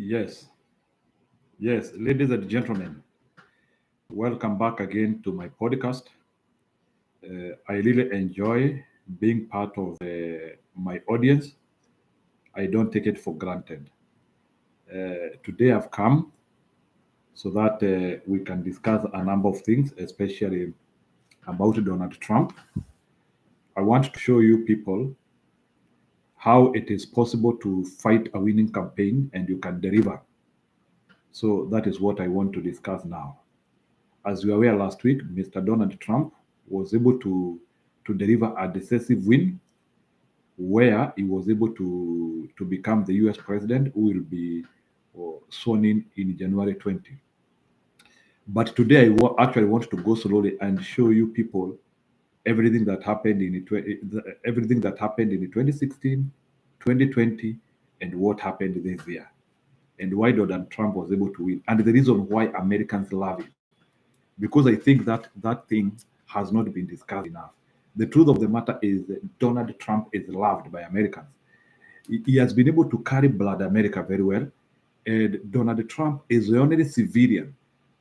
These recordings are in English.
Yes, yes, ladies and gentlemen, welcome back again to my podcast. I really enjoy being part of my audience. I don't take it for granted. Today I've come so that we can discuss a number of things, especially about Donald Trump. I want to show you people how it is possible to fight a winning campaign and you can deliver. So that is what I want to discuss now. As you were aware last week, Mr. Donald Trump was able to deliver a decisive win where he was able to become the US president who will be sworn in January 20. But today actually want to go slowly and show you people everything that happened everything that happened in 2016, 2020, and what happened this year, and why Donald Trump was able to win, and the reason why Americans love him. Because I think that that thing has not been discussed enough. The truth of the matter is that Donald Trump is loved by Americans. He has been able to carry blood America very well. And Donald Trump is the only civilian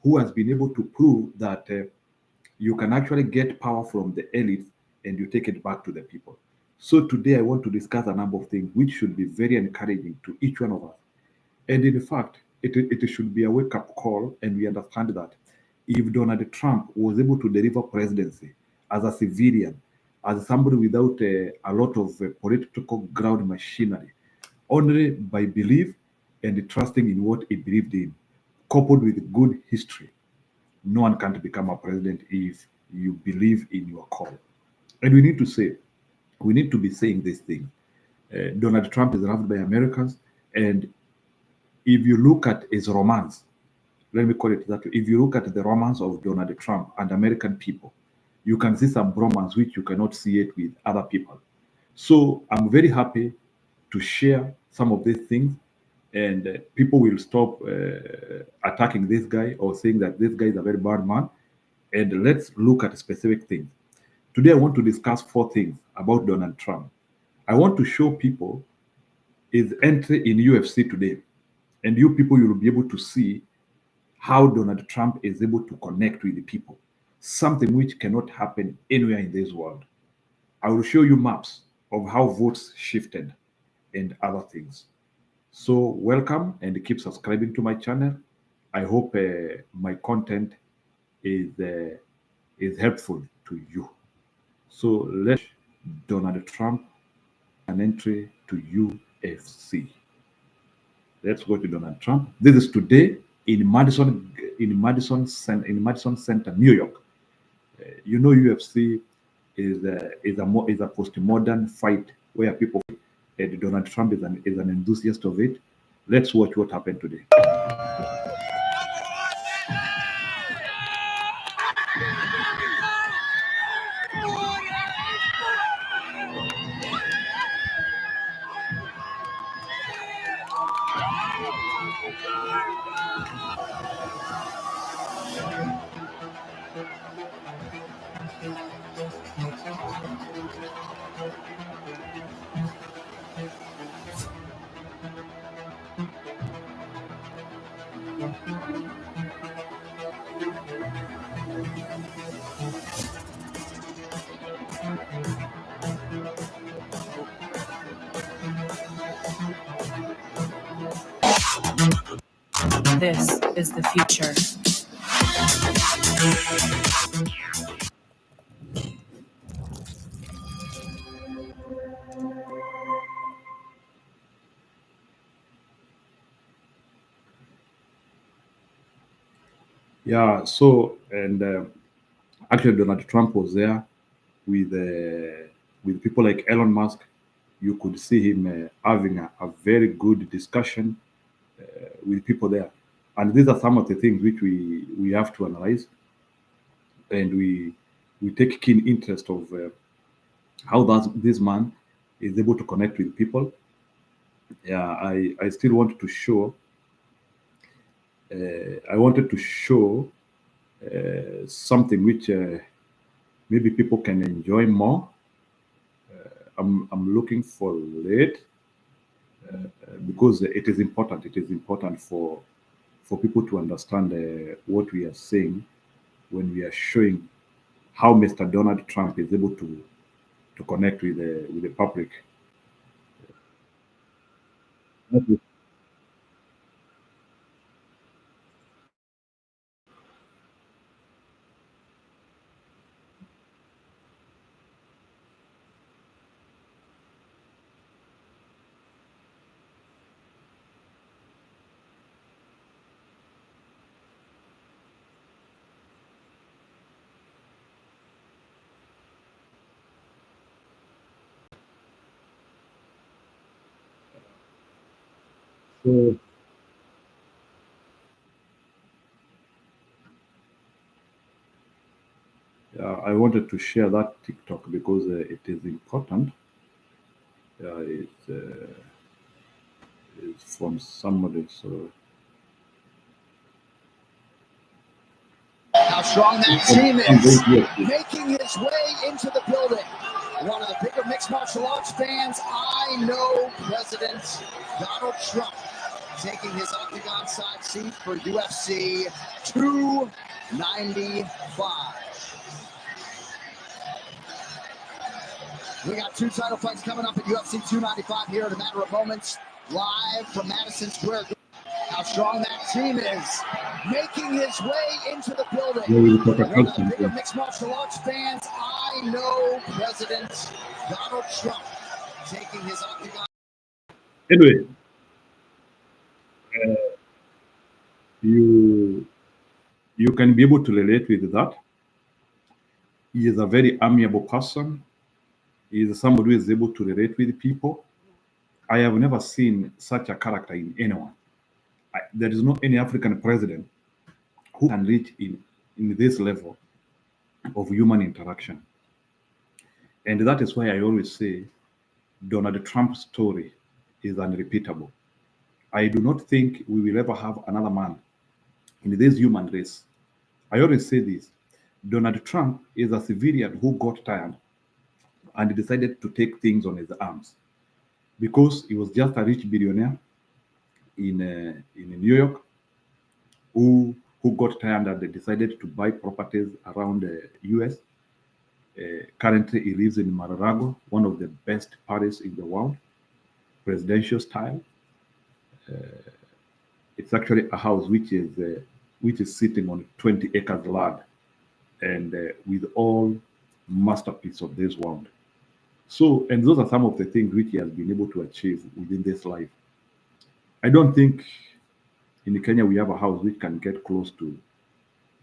who has been able to prove that you can actually get power from the elites and you take it back to the people. So today I want to discuss a number of things which should be very encouraging to each one of us. And in fact, it should be a wake up call, and we understand that if Donald Trump was able to deliver presidency as a civilian, as somebody without a lot of political ground machinery, only by belief and trusting in what he believed in, coupled with good history, no one can become a president if you believe in your call. And we need to be saying this thing. Donald Trump is loved by Americans, and if you look at his romance, let me call it that way. If you look at the romance of Donald Trump and American people, you can see some romance which you cannot see it with other people. So I'm very happy to share some of these things, and people will stop attacking this guy or saying that this guy is a very bad man. And let's look at specific things. Today, I want to discuss four things about Donald Trump. I want to show people his entry in UFC today, and you people, you will be able to see how Donald Trump is able to connect with the people, something which cannot happen anywhere in this world. I will show you maps of how votes shifted and other things. So, welcome and keep subscribing to my channel. I hope my content is helpful to you. So, let's Donald Trump an entry to UFC. Let's go to Donald Trump. This is today in Madison Center, New York. You know, UFC is a postmodern fight where people and Donald Trump is an enthusiast of it. Let's watch what happened today. This is the future. Yeah. So and actually, Donald Trump was there with people like Elon Musk. You could see him having a very good discussion with people there. And these are some of the things which we have to analyze, and we take keen interest of how this man is able to connect with people. Yeah, I still wanted to show. I wanted to show something which maybe people can enjoy more. I'm looking for it. because it is important. It is important for people to understand what we are saying when we are showing how Mr. Donald Trump is able to connect with the public. So I wanted to share that TikTok because it is important. It's from somebody. So How strong that team is, making his way into the building. One of the bigger mixed martial arts fans I know, President Donald Trump, taking his octagon side seat for UFC 295. We got two title fights coming up at UFC 295 here in a matter of moments, live from Madison Square Garden. How strong that team is, making his way into the building. One of the bigger mixed martial arts fans I know, President Donald Trump, taking his octagon. anyway, you you can be able to relate with that. He is a very amiable person. He is somebody who is able to relate with people. I have never seen such a character in anyone. There is no any African president who can reach in this level of human interaction. And that is why I always say Donald Trump's story is unrepeatable. I do not think we will ever have another man in this human race. I always say this. Donald Trump is a civilian who got tired and decided to take things on his arms because he was just a rich billionaire in New York who got tired and they decided to buy properties around the US. Currently, he lives in Mar-a-Lago, one of the best Paris in the world, presidential style. It's actually a house which is sitting on 20 acres land and with all masterpieces of this world. So, and those are some of the things which he has been able to achieve within this life. I don't think in Kenya we have a house which can get close to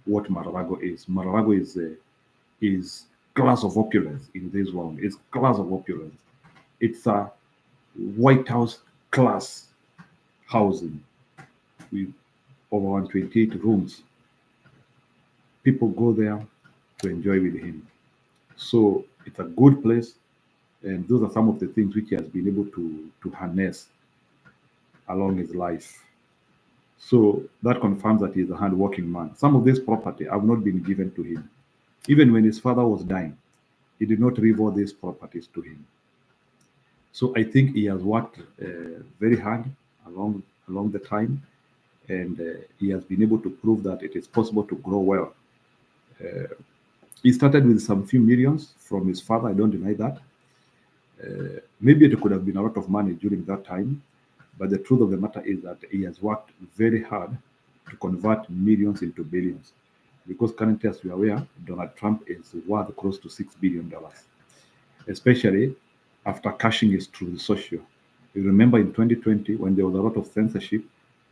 what Mar-a-Lago is. Mar-a-Lago is class of opulence in this world. It's class of opulence. It's a White House class housing with over 128 rooms. People go there to enjoy with him. So it's a good place, and those are some of the things which he has been able to harness along his life. So that confirms that he's a hardworking man. Some of this property have not been given to him. Even when his father was dying, he did not leave all these properties to him. So I think he has worked very hard along the time, and he has been able to prove that it is possible to grow well. He started with some few millions from his father. I don't deny that. Maybe it could have been a lot of money during that time, but the truth of the matter is that he has worked very hard to convert millions into billions. Because currently, as we are aware, Donald Trump is worth close to $6 billion, especially after cashing his Truth Social. You remember in 2020 when there was a lot of censorship,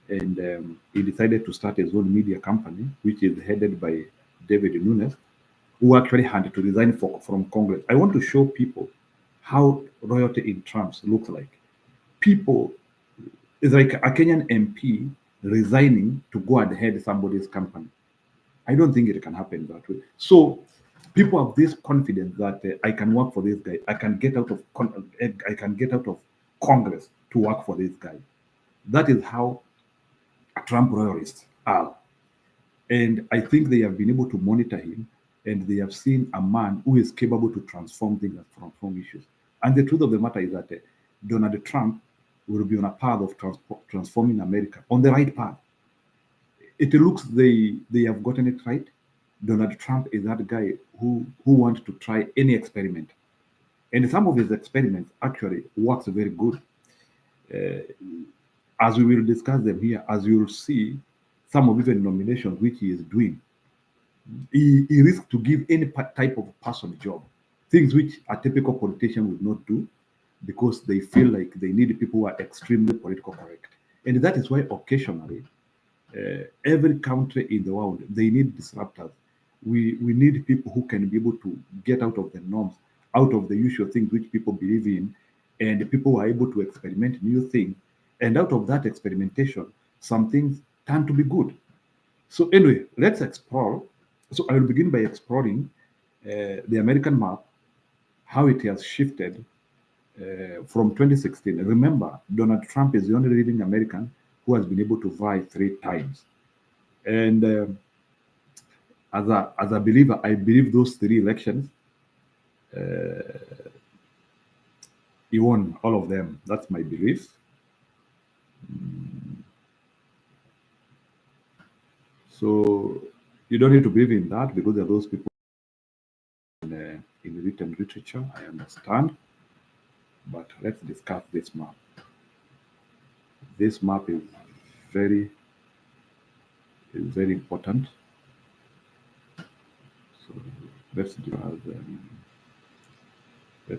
and he decided to start his own media company, which is headed by David Nunes, who actually had to resign from Congress. I want to show people how royalty in Trump's looks like. People, it's like a Kenyan MP resigning to go and head somebody's company. I don't think it can happen that way. So people have this confidence that I can work for this guy. I can get out of I can get out of Congress to work for this guy. That is how Trump royalists are. And I think they have been able to monitor him and they have seen a man who is capable to transform things and transform issues. And the truth of the matter is that Donald Trump will be on a path of transforming America on the right path. It looks they have gotten it right. Donald Trump is that guy who wants to try any experiment, and some of his experiments actually works very good. Uh, as we will discuss them here, as you will see, some of even nominations which he is doing, he risks to give any type of person a job, things which a typical politician would not do because they feel like they need people who are extremely political correct. And that is why occasionally every country in the world they need disruptors. We need people who can be able to get out of the norms, out of the usual things which people believe in, and people who are able to experiment new things. And out of that experimentation, some things turn to be good. So anyway, let's explore. So I will begin by exploring the American map, how it has shifted from 2016. Remember, Donald Trump is the only living American who has been able to vie 3 times. And as a believer, I believe those 3 elections, he won all of them. That's my belief. So you don't need to believe in that because there are those people in written literature. I understand. But let's discuss this map. This map very is very important. So let's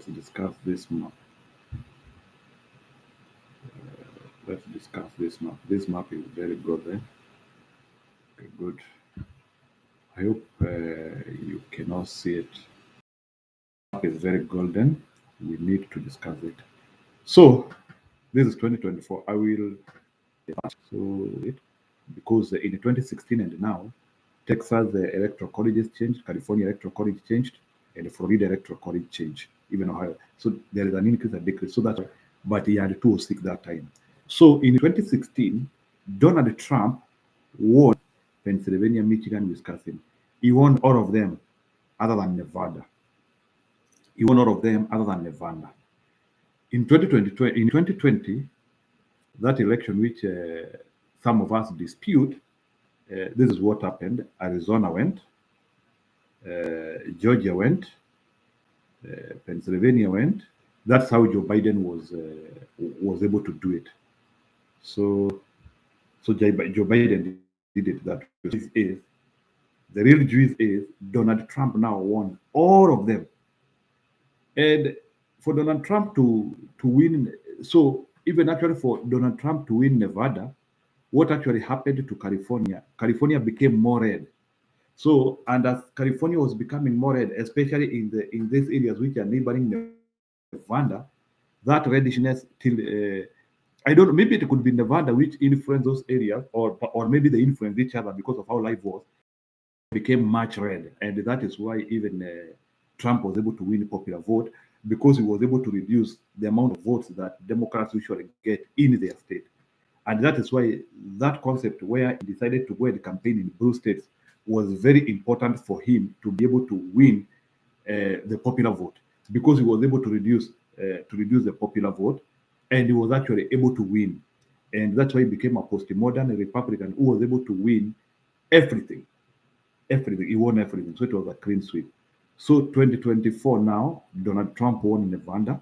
discuss this map. Let's discuss this map. This map is very good. Okay, good. I hope you can all see it. The map is very golden. We need to discuss it. So this is 2024. I will so it because in 2016 and now, Texas electoral colleges changed, California electoral college changed, and Florida electoral college changed, even Ohio. So there is an increase and decrease. So that's why, but he had 206 that time. So in 2016, Donald Trump won Pennsylvania, Michigan, Wisconsin. He won all of them other than Nevada. He won all of them other than Nevada. In 2020, that election which some of us dispute, this is what happened. Arizona went, Georgia went, Pennsylvania went. That's how Joe Biden was able to do it. So Joe Biden did it that way. Is the real juice is Donald Trump now won all of them, and for Donald Trump to win, so even actually for Donald Trump to win Nevada, what actually happened to California? California became more red. So, and as California was becoming more red, especially in these areas which are neighboring Nevada, that reddishness till I don't know, maybe it could be Nevada which influenced those areas, or maybe they influenced each other because of how life was, became much red, and that is why even Trump was able to win the popular vote because he was able to reduce the amount of votes that Democrats usually get in their state. And that is why that concept where he decided to go and campaign in blue states was very important for him to be able to win the popular vote because he was able to reduce the popular vote, and he was actually able to win. And that's why he became a postmodern Republican who was able to win everything. Everything. He won everything. So it was a clean sweep. So 2024 now, Donald Trump won Nevada.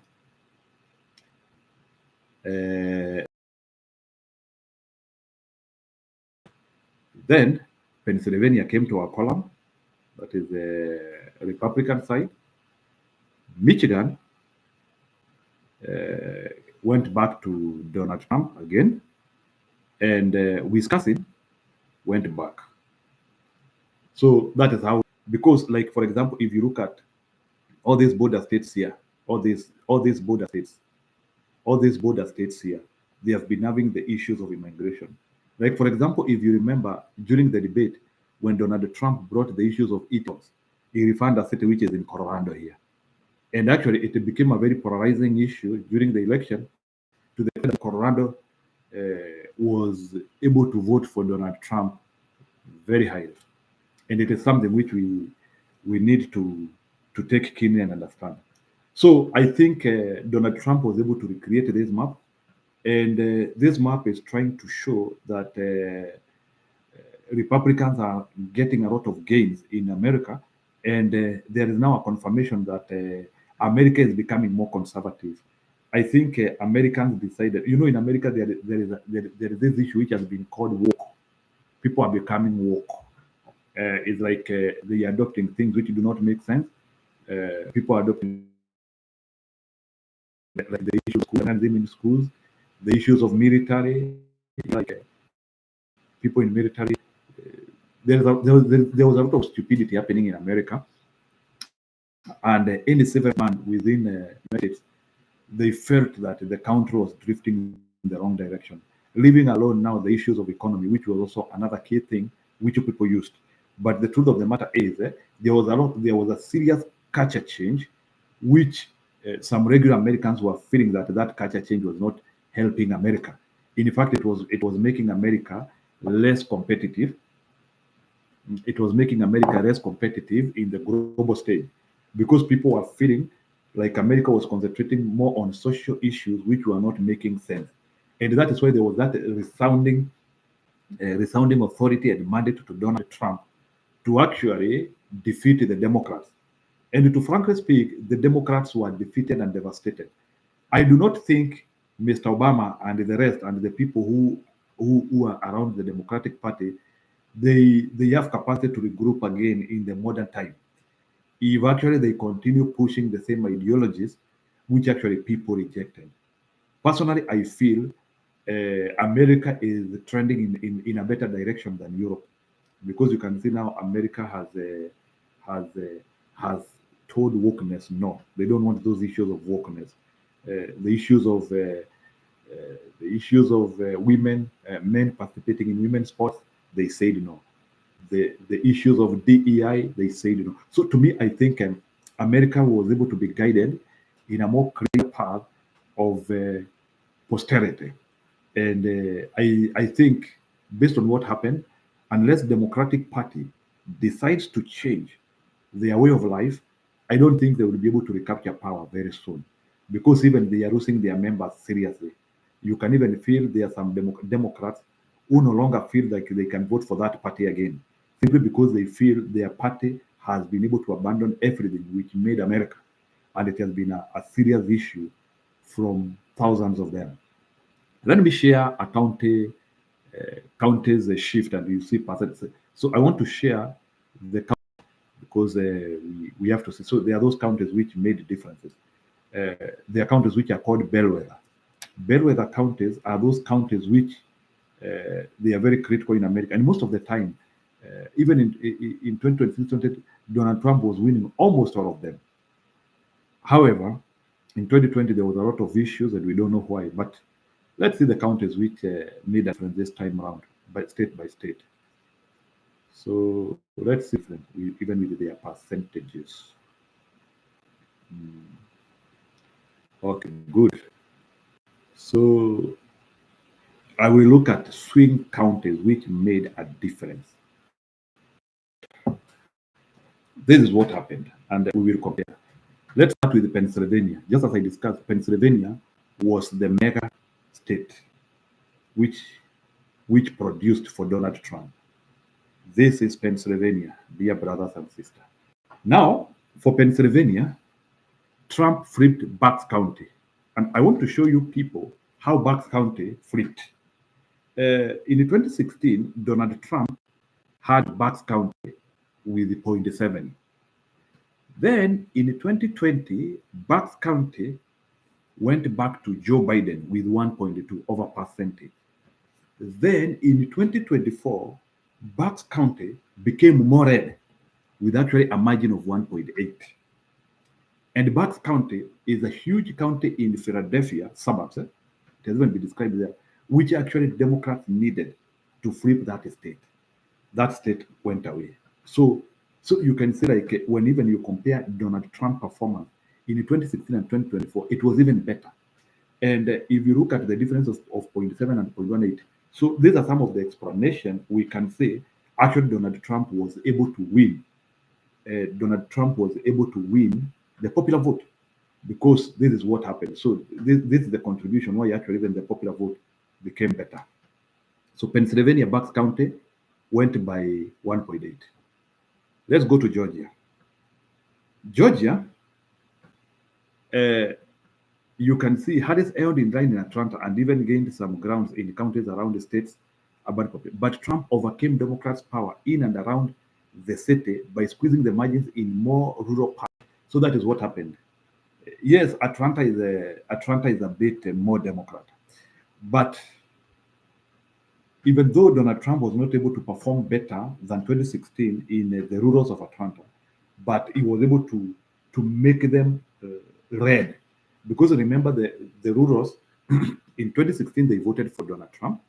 Then Pennsylvania came to our column, that is the Republican side. Michigan went back to Donald Trump again, and Wisconsin went back. So that is how, because like for example, if you look at all these border states here, all these border states here, they have been having the issues of immigration. Like for example, if you remember during the debate when Donald Trump brought the issues of ETOs, he referred a city which is in Colorado here. And actually, it became a very polarizing issue during the election to the extent that Colorado was able to vote for Donald Trump very highly. And it is something which we need to take keenly and understand. So I think Donald Trump was able to recreate this map. And this map is trying to show that Republicans are getting a lot of gains in America, and there is now a confirmation that America is becoming more conservative. I think Americans decided, in America there is this issue which has been called woke. People are becoming woke. It's like they are adopting things which do not make sense. People are adopting like the issues of schools, in schools, the issues of military, like people in military. There was a lot of stupidity happening in America, and any civil man within United States, they felt that the country was drifting in the wrong direction. Leaving alone now the issues of economy, which was also another key thing which people used. But the truth of the matter is, there was a serious culture change, which some regular Americans were feeling that that culture change was not helping America. In fact, it was making America less competitive. It was making America less competitive in the global stage because people were feeling like America was concentrating more on social issues which were not making sense. And that is why there was that resounding authority and mandate to Donald Trump to actually defeat the Democrats. And to frankly speak, the Democrats were defeated and devastated. I do not think Mr. Obama and the rest and the people who are around the Democratic Party, they have capacity to regroup again in the modern time. If actually they continue pushing the same ideologies which actually people rejected. Personally, I feel America is trending in a better direction than Europe because you can see now America has told wokeness no, they don't want those issues of wokeness, the issues of women, men participating in women's sports. They said no. The issues of DEI, they said no. So to me, I think America was able to be guided in a more clear path of posterity. And I think based on what happened, unless Democratic Party decides to change their way of life, I don't think they will be able to recapture power very soon because even they are losing their members seriously. You can even feel there are some Democrats who no longer feel like they can vote for that party again simply because they feel their party has been able to abandon everything which made America. And it has been a serious issue from thousands of them. Let me share a county's shift and you see percent. So I want to share the county because we have to see. So there are those counties which made differences. There are counties which are called bellwether. Bellwether counties are those counties which they are very critical in America. And most of the time, even in 2020, Donald Trump was winning almost all of them. However, in 2020, there was a lot of issues and we don't know why. But let's see the counties which made a difference this time around, by state. So let's see, even with their percentages. Okay, good. So I will look at swing counties which made a difference. This is what happened, and we will compare. Let's start with Pennsylvania. Just as I discussed, Pennsylvania was the mega state which produced for Donald Trump. This is Pennsylvania, dear brothers and sisters. Now, for Pennsylvania, Trump flipped Bucks County. And I want to show you people how Bucks County flipped. In 2016, Donald Trump had Bucks County with 0.7. Then in 2020, Bucks County went back to Joe Biden with 1.2 over percentage. Then in 2024, Bucks County became more red with actually a margin of 1.8. And Bucks County is a huge county in Philadelphia suburbs. It has even been described there, which actually Democrats needed to flip that state. That state went away. So you can see like when even you compare Donald Trump performance in 2016 and 2024, it was even better. And if you look at the difference of 0.7 and 0.18, so these are some of the explanation we can say actually Donald Trump was able to win. Donald Trump was able to win the popular vote. because this is what happened. So this is the contribution why actually even the popular vote became better. So Pennsylvania, Bucks County went by 1.8. Let's go to Georgia. Georgia, you can see Harris held in line in Atlanta and even gained some grounds in counties around the states. But Trump overcame Democrats' power in and around the city by squeezing the margins in more rural parts. So that is what happened. Yes, Atlanta is a bit more Democrat, but even though Donald Trump was not able to perform better than 2016 in the rurals of Atlanta, but he was able to make them red. Because remember, the rurals in 2016 they voted for Donald Trump.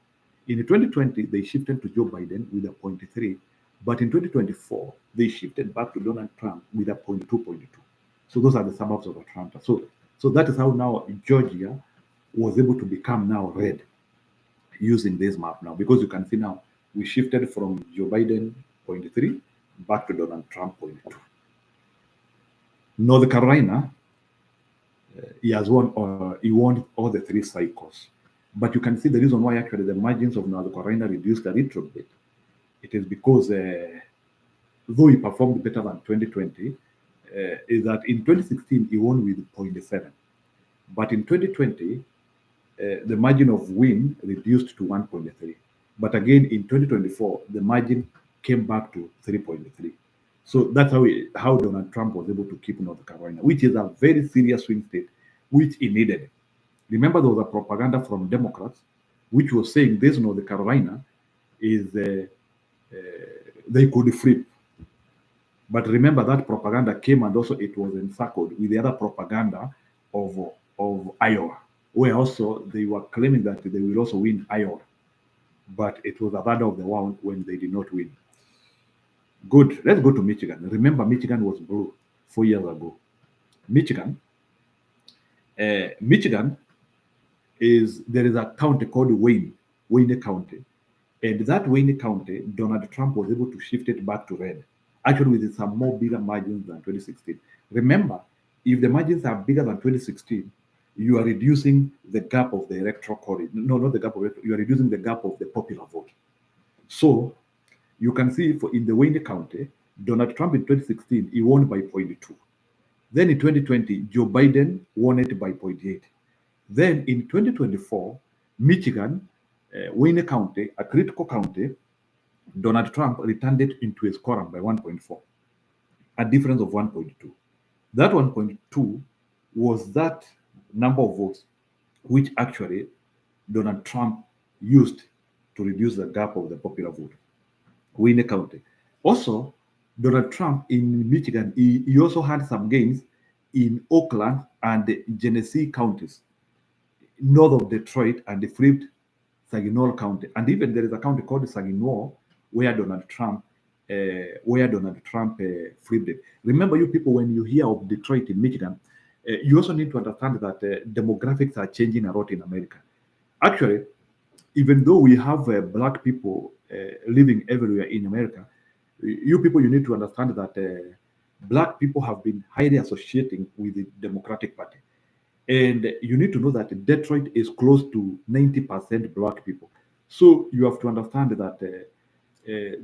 In 2020 they shifted to Joe Biden with a 0.3, but in 2024 they shifted back to Donald Trump with a 0.2. So those are the suburbs of Atlanta. So that is how now Georgia was able to become now red using this map now, because you can see now we shifted from Joe Biden 0.3 back to Donald Trump 0.2. North Carolina, he won all the three cycles. But you can see the reason why actually the margins of North Carolina reduced a little bit. It is because though he performed better than 2020, is that in 2016 he won with 0.7. But in 2020, the margin of win reduced to 1.3. But again, in 2024, the margin came back to 3.3. So that's how Donald Trump was able to keep North Carolina, which is a very serious swing state, which he needed. Remember, there was a propaganda from Democrats, which was saying this North Carolina is they could flip. But remember that propaganda came and also it was encircled with the other propaganda of Iowa, where also they were claiming that they will also win Iowa. But it was a battle of the world when they did not win. Good. Let's go to Michigan. Remember, Michigan was blue 4 years ago. Michigan there is a county called Wayne County, and that Wayne County, Donald Trump was able to shift it back to red, actually with some more bigger margins than 2016. Remember, if the margins are bigger than 2016, you are reducing the gap of the electoral college. No, not the gap of it. You are reducing the gap of the popular vote. So you can see in the Wayne County, Donald Trump in 2016, he won by 0.2. Then in 2020, Joe Biden won it by 0.8. Then in 2024, Michigan, Wayne County, a critical county, Donald Trump returned it into a scorer by 1.4, a difference of 1.2. That 1.2 was that number of votes which actually Donald Trump used to reduce the gap of the popular vote. Wayne County. Also, Donald Trump in Michigan, he also had some gains in Oakland and the Genesee counties, north of Detroit, and the flipped Saginaw County. And even there is a county called Saginaw where Donald Trump flipped it. Remember, you people, when you hear of Detroit in Michigan, you also need to understand that demographics are changing a lot in America. Actually, even though we have black people living everywhere in America, you people, you need to understand that black people have been highly associating with the Democratic Party. And you need to know that Detroit is close to 90% black people. So you have to understand that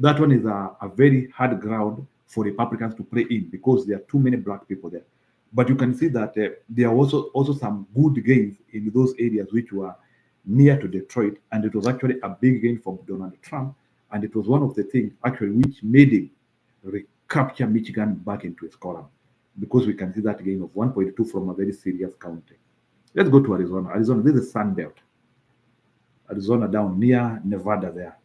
that one is a very hard ground for Republicans to play in because there are too many black people there. But you can see that there are also some good gains in those areas which were near to Detroit, and it was actually a big gain for Donald Trump, and it was one of the things actually which made him recapture Michigan back into his column, because we can see that gain of 1.2 from a very serious county. Let's go to Arizona. Arizona, this is Sun Belt. Arizona down near Nevada there.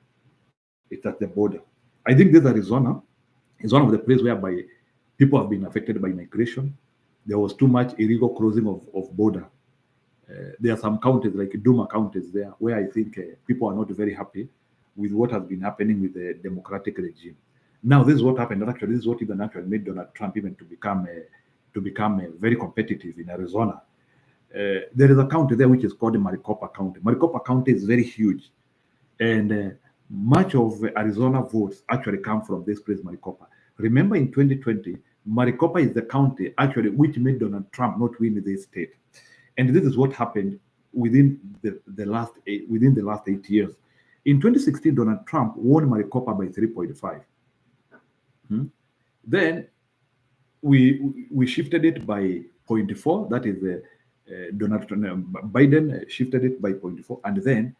It's at the border. I think this Arizona is one of the places whereby people have been affected by migration. There was too much illegal crossing of border. There are some counties like Duma counties there where I think people are not very happy with what has been happening with the Democratic regime. Now, this is what happened. Actually, this is what even actually made Donald Trump even to become very competitive in Arizona. There is a county there which is called Maricopa County. Maricopa County is very huge, and much of Arizona votes actually come from this place, Maricopa. Remember, in 2020, Maricopa is the county actually which made Donald Trump not win this state. And this is what happened within the last 8 years. In 2016, Donald Trump won Maricopa by 3.5. Then we shifted it by 0.4. That is Biden shifted it by 0.4, and then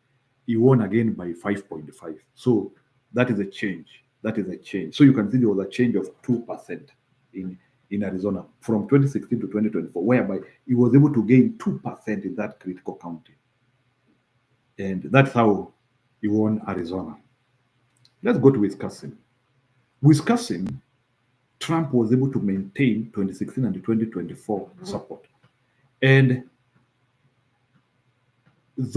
he won again by 5.5. So that is a change. That is a change. So you can see there was a change of 2% in Arizona from 2016 to 2024, whereby he was able to gain 2% in that critical county. And that's how he won Arizona. Let's go to Wisconsin. Wisconsin, Trump was able to maintain 2016 and 2024 support. And that's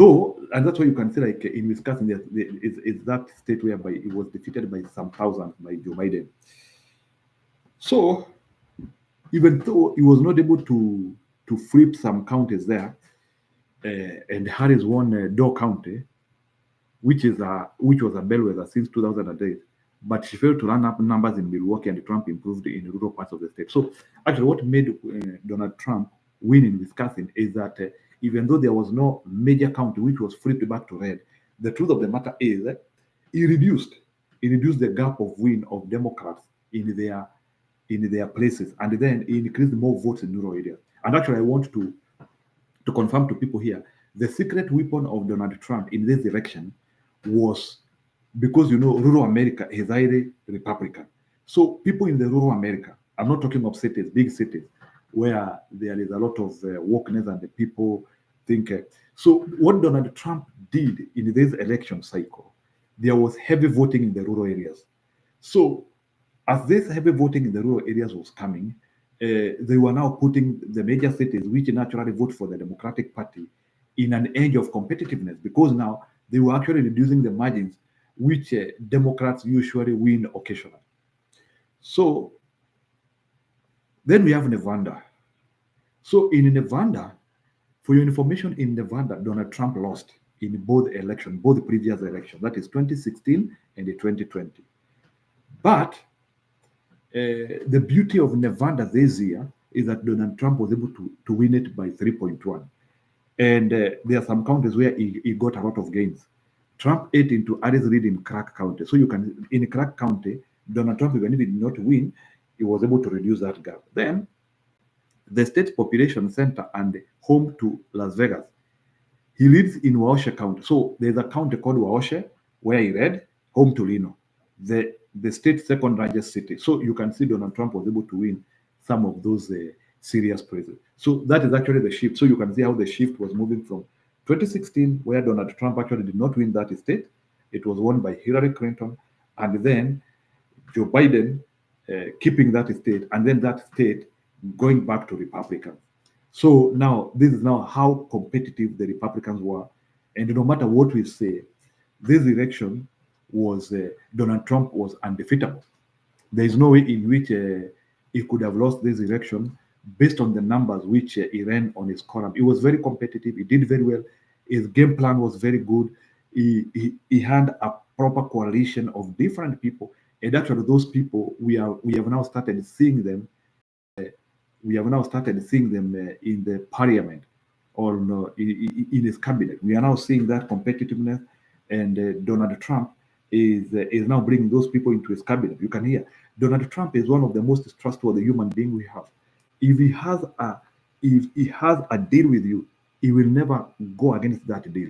why you can see, like in Wisconsin, it's that state whereby it was defeated by some thousands by Joe Biden. So even though he was not able to flip some counties there, and Harris won Door County, which was a bellwether since 2008, but she failed to run up numbers in Milwaukee, and Trump improved in rural parts of the state. So actually, what made Donald Trump win in Wisconsin is that even though there was no major county which was flipped back to red, the truth of the matter is that he reduced the gap of win of Democrats in their places, and then he increased more votes in rural areas. And actually, I want to confirm to people here, the secret weapon of Donald Trump in this election was because, rural America is highly Republican. So people in the rural America, I'm not talking of cities, big cities, where there is a lot of wokeness and the people think. So what Donald Trump did in this election cycle, there was heavy voting in the rural areas. So as this heavy voting in the rural areas was coming, they were now putting the major cities, which naturally vote for the Democratic Party, in an edge of competitiveness, because now they were actually reducing the margins, which Democrats usually win occasionally. So then we have Nevada. So in Nevada, for your information, in Nevada, Donald Trump lost in both previous elections, that is 2016 and 2020. But the beauty of Nevada this year is that Donald Trump was able to win it by 3.1. And there are some counties where he got a lot of gains. Trump ate into Harris Reid in Clark County. So in Clark County, Donald Trump, even if he did not win, he was able to reduce that gap. Then the state population center and home to Las Vegas, he lives in Waukesha County. So there's a county called Waukesha where he read, home to Reno, the state's second largest city. So you can see Donald Trump was able to win some of those serious places. So that is actually the shift. So you can see how the shift was moving from 2016, where Donald Trump actually did not win that state. It was won by Hillary Clinton, and then Joe Biden keeping that state, and then that state going back to Republicans. So now, this is now how competitive the Republicans were. And no matter what we say, this election was, Donald Trump was undefeatable. There is no way in which he could have lost this election based on the numbers which he ran on his column. It was very competitive. He did very well. His game plan was very good. He had a proper coalition of different people. And actually, those people, we have now started seeing them. We have now started seeing them in the parliament or in his cabinet. We are now seeing that competitiveness, and Donald Trump is now bringing those people into his cabinet. You can hear Donald Trump is one of the most trustworthy human beings we have. If he has a deal with you, he will never go against that deal.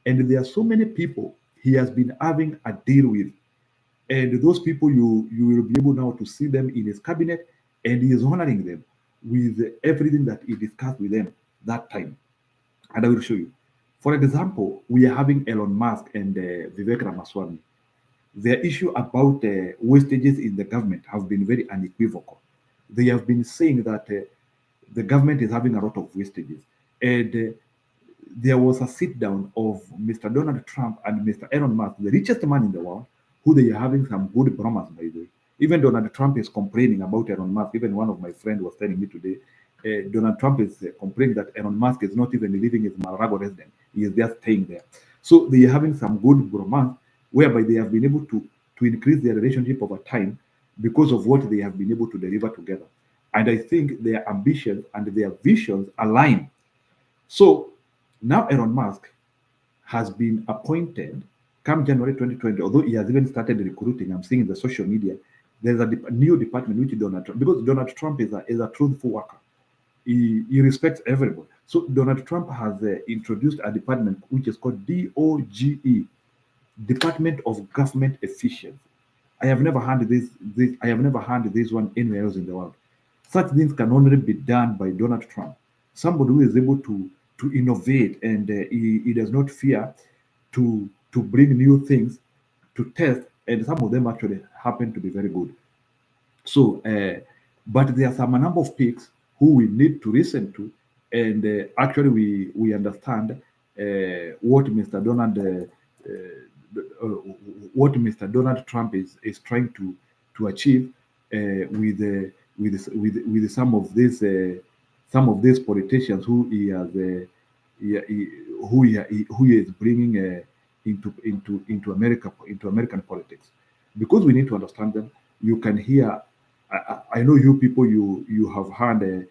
And there are so many people he has been having a deal with, and those people you will be able now to see them in his cabinet, and he is honoring them with everything that he discussed with them that time. And I will show you. For example, we are having Elon Musk and Vivek Ramaswamy. Their issue about wastages in the government have been very unequivocal. They have been saying that the government is having a lot of wastages. And there was a sit down of Mr. Donald Trump and Mr. Elon Musk, the richest man in the world, who they are having some good bromance, by the way. Even Donald Trump is complaining about Elon Musk. Even one of my friends was telling me today, Donald Trump is complaining that Elon Musk is not even living his Mar-a-Lago residence. He is just staying there. So they are having some good bromance, whereby they have been able to increase their relationship over time because of what they have been able to deliver together. And I think their ambitions and their visions align. So now Elon Musk has been appointed come January 2020, although he has even started recruiting. I'm seeing in the social media, there's a new department which Donald Trump, because Donald Trump is a truthful worker. He respects everybody. So Donald Trump has introduced a department which is called DOGE, Department of Government Efficiency. I have never heard this. I have never heard this one anywhere else in the world. Such things can only be done by Donald Trump, somebody who is able to innovate, and he does not fear to bring new things to test, and some of them actually happen to be very good. So, but there are some a number of picks who we need to listen to, and actually we understand what Mr. Donald what Mr. Donald Trump is trying to achieve with some of these politicians who he has who he is bringing into American politics, because we need to understand them. You can hear. I know you people. You have heard.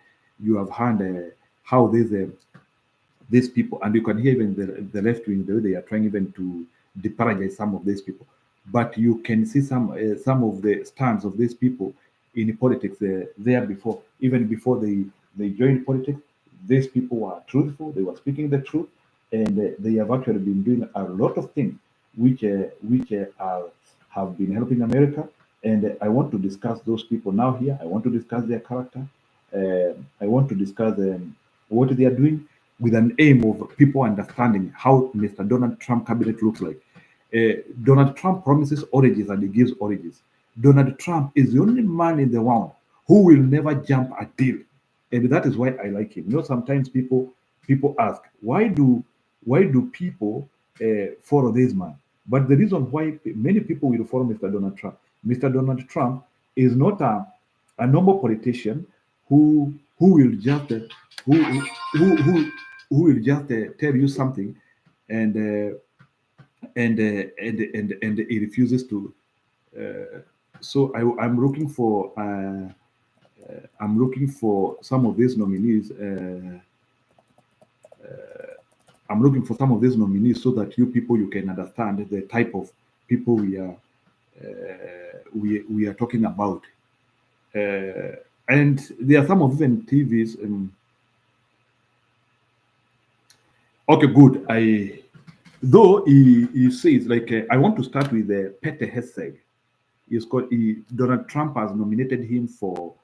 How these people, and you can hear even the left wing, the way they are trying even to deparagize some of these people. But you can see some of the stands of these people in politics there before, even before they joined politics. These people were truthful. They were speaking the truth, and they have actually been doing a lot of things have been helping America. And I want to discuss those people now here. I want to discuss their character. I want to discuss what they are doing, with an aim of people understanding how Mr. Donald Trump cabinet looks like. Donald Trump promises oranges and he gives oranges. Donald Trump is the only man in the world who will never jump a deal, and that is why I like him. You know, sometimes people ask, why do people follow this man? But the reason why many people will follow Mr. Donald Trump is not a normal politician who will just who who who, who will just tell you something, and and he refuses to. So I'm looking for some of these nominees. I'm looking for some of these nominees so that you people, you can understand the type of people we are talking about. And there are some of them TVs. Okay, good. Though he says, like, I want to start with Pete Hegseth. He's called. Donald Trump has nominated him for.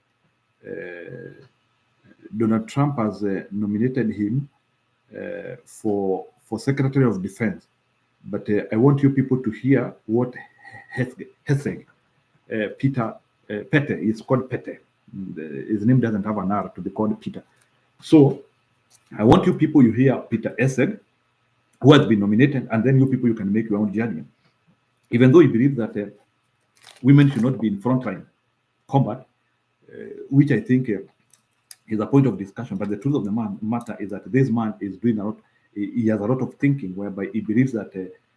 Donald Trump has nominated him for Secretary of Defense. But I want you people to hear what Hegseth, Pete, is called Pete. His name doesn't have an R to be called Peter. So I want you people, you hear Peter Hegseth, who has been nominated, and then you people, you can make your own judgment. Even though he believes that women should not be in frontline combat, which I think is a point of discussion. But the truth of the matter is that this man is doing a lot. He has a lot of thinking, whereby he believes that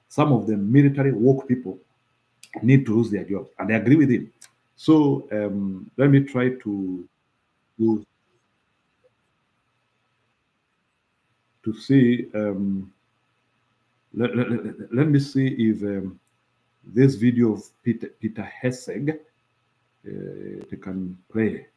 some of the military woke people need to lose their jobs, and I agree with him. So let me try to see. Let me see if this video of Peter Hegseth they can play.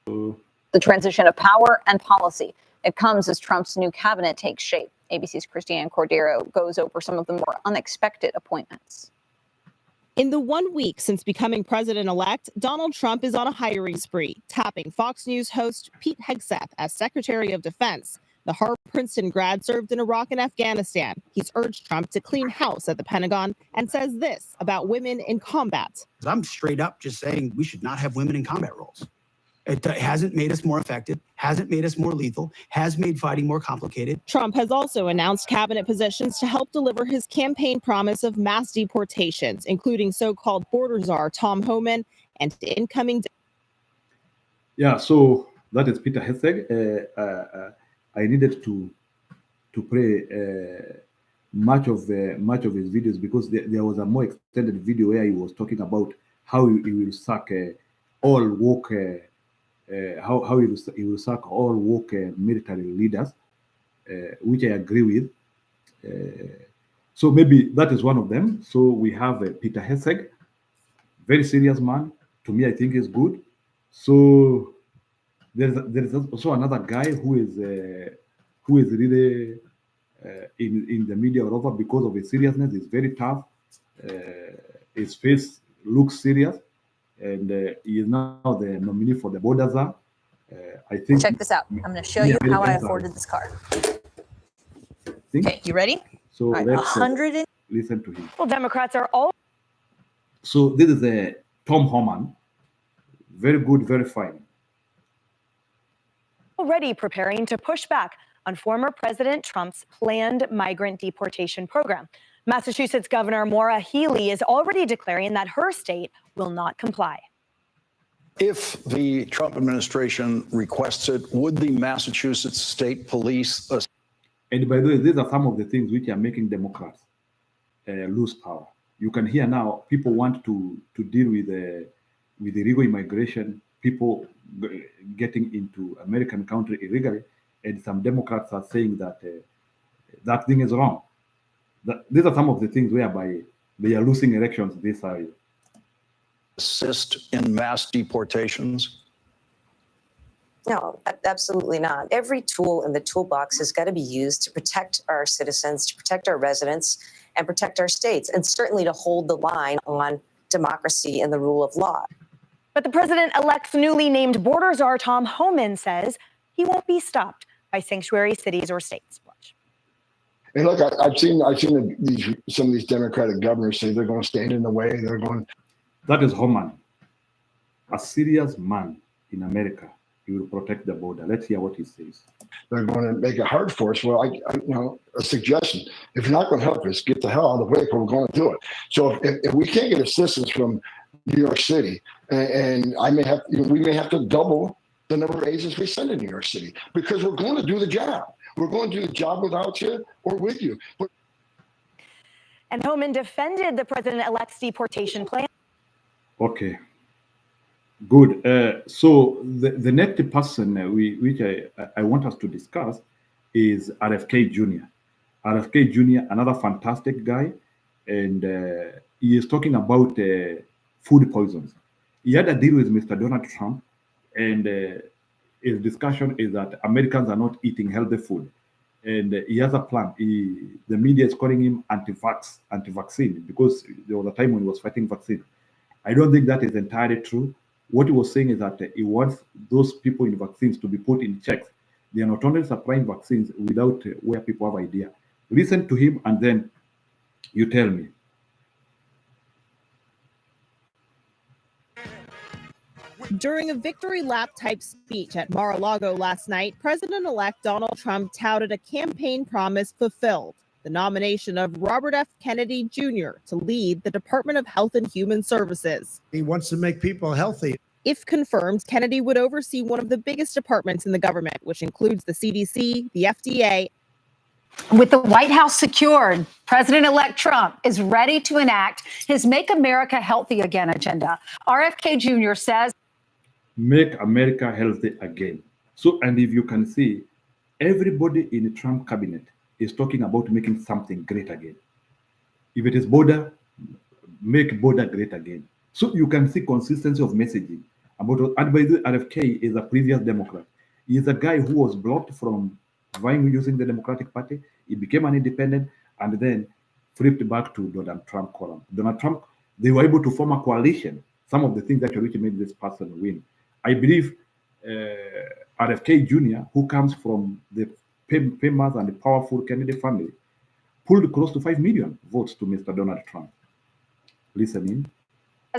The transition of power and policy. It comes as Trump's new cabinet takes shape. ABC's Christiane Cordero goes over some of the more unexpected appointments. In the 1 week since becoming president-elect, Donald Trump is on a hiring spree, tapping Fox News host Pete Hegseth as Secretary of Defense. The Harvard-Princeton grad served in Iraq and Afghanistan. He's urged Trump to clean house at the Pentagon and says this about women in combat. I'm straight up just saying we should not have women in combat roles. It hasn't made us more effective, hasn't made us more lethal, has made fighting more complicated. Trump has also announced cabinet positions to help deliver his campaign promise of mass deportations, including so-called border czar Tom Homan and incoming. Yeah, so that is Peter Hegseth. I needed to play much of his videos, because there was a more extended video where he was talking about how he will sack all woke how he will sack all woke military leaders, which I agree with. So maybe that is one of them. So we have Peter Hesseg, very serious man. To me, I think is good. So there is also another guy who is really in the media all over because of his seriousness. He's very tough. His face looks serious, and he is now the nominee for the Bodazar. I think. Check this out. I'm going to show you how I afforded this car. Okay, you ready? So right, let's 100 listen to him. Well, Democrats are all. So this is Tom Homan. Very good, very fine. Already preparing to push back on former President Trump's planned migrant deportation program. Massachusetts Governor Maura Healey is already declaring that her state will not comply. If the Trump administration requests it, would the Massachusetts State Police... And by the way, these are some of the things which are making Democrats lose power. You can hear now people want to deal with illegal immigration, people getting into American country illegally, and some Democrats are saying that that thing is wrong. These are some of the things whereby they are losing elections this area. Assist in mass deportations? No, absolutely not. Every tool in the toolbox has got to be used to protect our citizens, to protect our residents, and protect our states, and certainly to hold the line on democracy and the rule of law. But the president-elect's newly named border czar, Tom Homan, says he won't be stopped by sanctuary cities or states. Watch. And look, I've seen some of these Democratic governors say they're going to stand in the way. They're going. That is Homan, a serious man in America. He will protect the border. Let's hear what he says. They're going to make it hard for us. Well, a suggestion: if you're not going to help us, get the hell out of the way, because we're going to do it. So if we can't get assistance from New York City, and we may have to double the number of agents we send to New York City, because we're going to do the job. We're going to do the job without you or with you. And Homan defended the president-elect's deportation plan. Okay. Good. So the next person which I want us to discuss is RFK Jr. RFK Jr., another fantastic guy, and he is talking about food poisons. He had a deal with Mr. Donald Trump, and his discussion is that Americans are not eating healthy food, and he has a plan. The media is calling him anti-vaccine, because there was a time when he was fighting vaccine. I don't think that is entirely true. What he was saying is that he wants those people in vaccines to be put in checks. They are not only supplying vaccines without where people have idea. Listen to him, and then you tell me. During a victory lap type speech at Mar-a-Lago last night, President-elect Donald Trump touted a campaign promise fulfilled: the nomination of Robert F. Kennedy Jr. to lead the Department of Health and Human Services. He wants to make people healthy. If confirmed, Kennedy would oversee one of the biggest departments in the government, which includes the CDC, the FDA. With the White House secured, President-elect Trump is ready to enact his Make America Healthy Again agenda. RFK Jr. says, Make America healthy again. So, and if you can see, everybody in the Trump cabinet is talking about making something great again. If it is border, make border great again. So you can see consistency of messaging about. And by the way, RFK is a previous Democrat. He is a guy who was blocked from vying using the Democratic Party. He became an independent and then flipped back to Donald Trump column. Donald Trump, they were able to form a coalition. Some of the things that really made this person win. I believe RFK Jr., who comes from the famous and the powerful Kennedy family, pulled close to 5 million votes to Mr. Donald Trump. Listen in.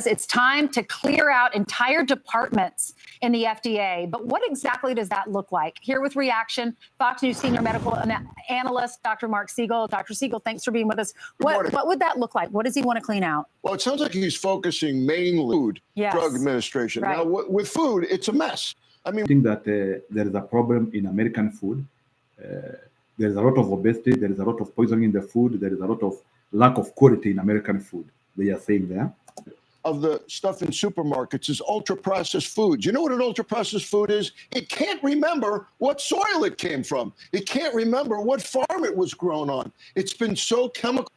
it's time to clear out entire departments in the FDA. But what exactly does that look like? Here with reaction, Fox News senior medical analyst, Dr. Mark Siegel. Dr. Siegel, thanks for being with us. What would that look like? What does he want to clean out? Well, it sounds like he's focusing mainly food, drug administration. Right. Now, with food, it's a mess. I mean, I think that there is a problem in American food. There is a lot of obesity. There is a lot of poisoning in the food. There is a lot of lack of quality in American food. They are saying there. of the stuff in supermarkets is ultra-processed foods. You know what an ultra-processed food is? It can't remember what soil it came from. It can't remember what farm it was grown on. It's been so chemical.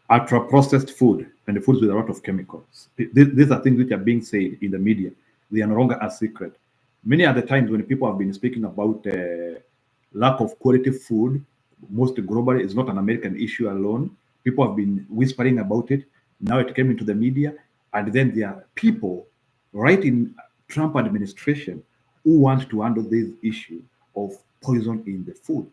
Ultra-processed food and the foods with a lot of chemicals. These are things which are being said in the media. They are no longer a secret. Many other times when people have been speaking about lack of quality food, most globally, it's not an American issue alone. People have been whispering about it. Now it came into the media. And then there are people right in Trump administration who want to handle this issue of poison in the food.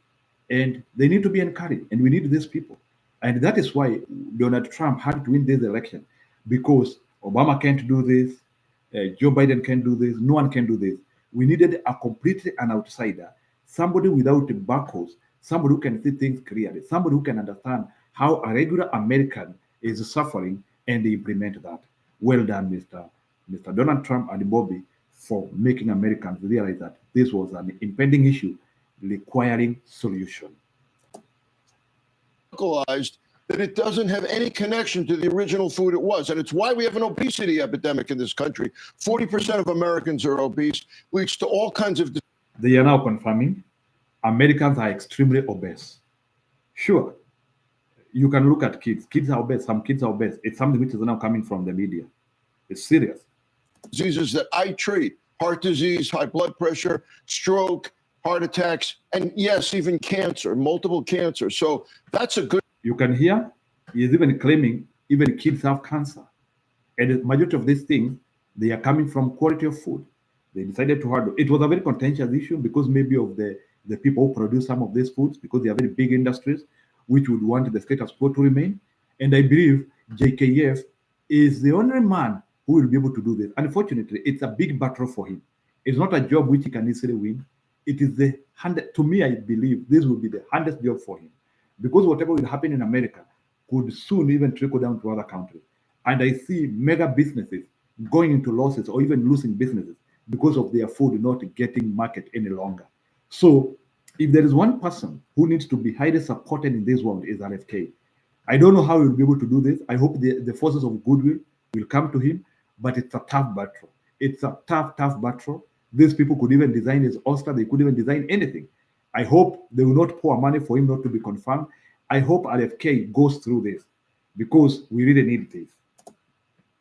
And they need to be encouraged. And we need these people. And that is why Donald Trump had to win this election, because Obama can't do this, Joe Biden can't do this, no one can do this. We needed a completely an outsider, somebody without buckles, somebody who can see things clearly, somebody who can understand how a regular American is suffering and implement that. Well done, Mr. Donald Trump and Bobby, for making Americans realize that this was an impending issue requiring solution. That it doesn't have any connection to the original food it was. And it's why we have an obesity epidemic in this country. 40% of Americans are obese, leads to all kinds of... They are now confirming Americans are extremely obese. Sure, you can look at kids. Kids are obese. Some kids are obese. It's something which is now coming from the media. It's serious. Diseases that I treat: heart disease, high blood pressure, stroke, heart attacks, and yes, even cancer, multiple cancer. So that's a good... You can hear he's even claiming even kids have cancer. And the majority of these things, they are coming from quality of food. They decided to handle. It was a very contentious issue because maybe of the people who produce some of these foods, because they are very big industries, which would want the status quo to remain. And I believe JKF is the only man who will be able to do this. Unfortunately, it's a big battle for him. It's not a job which he can easily win. It is to me, I believe this will be the hardest job for him, because whatever will happen in America could soon even trickle down to other countries. And I see mega businesses going into losses or even losing businesses because of their food not getting market any longer. So if there is one person who needs to be highly supported in this world, is RFK. I don't know how he will be able to do this. I hope the forces of goodwill will come to him, but it's a tough battle. It's a tough battle. These people could even design his Oscar. They could even design anything. I hope they will not pour money for him not to be confirmed. I hope RFK goes through this, because we really need this.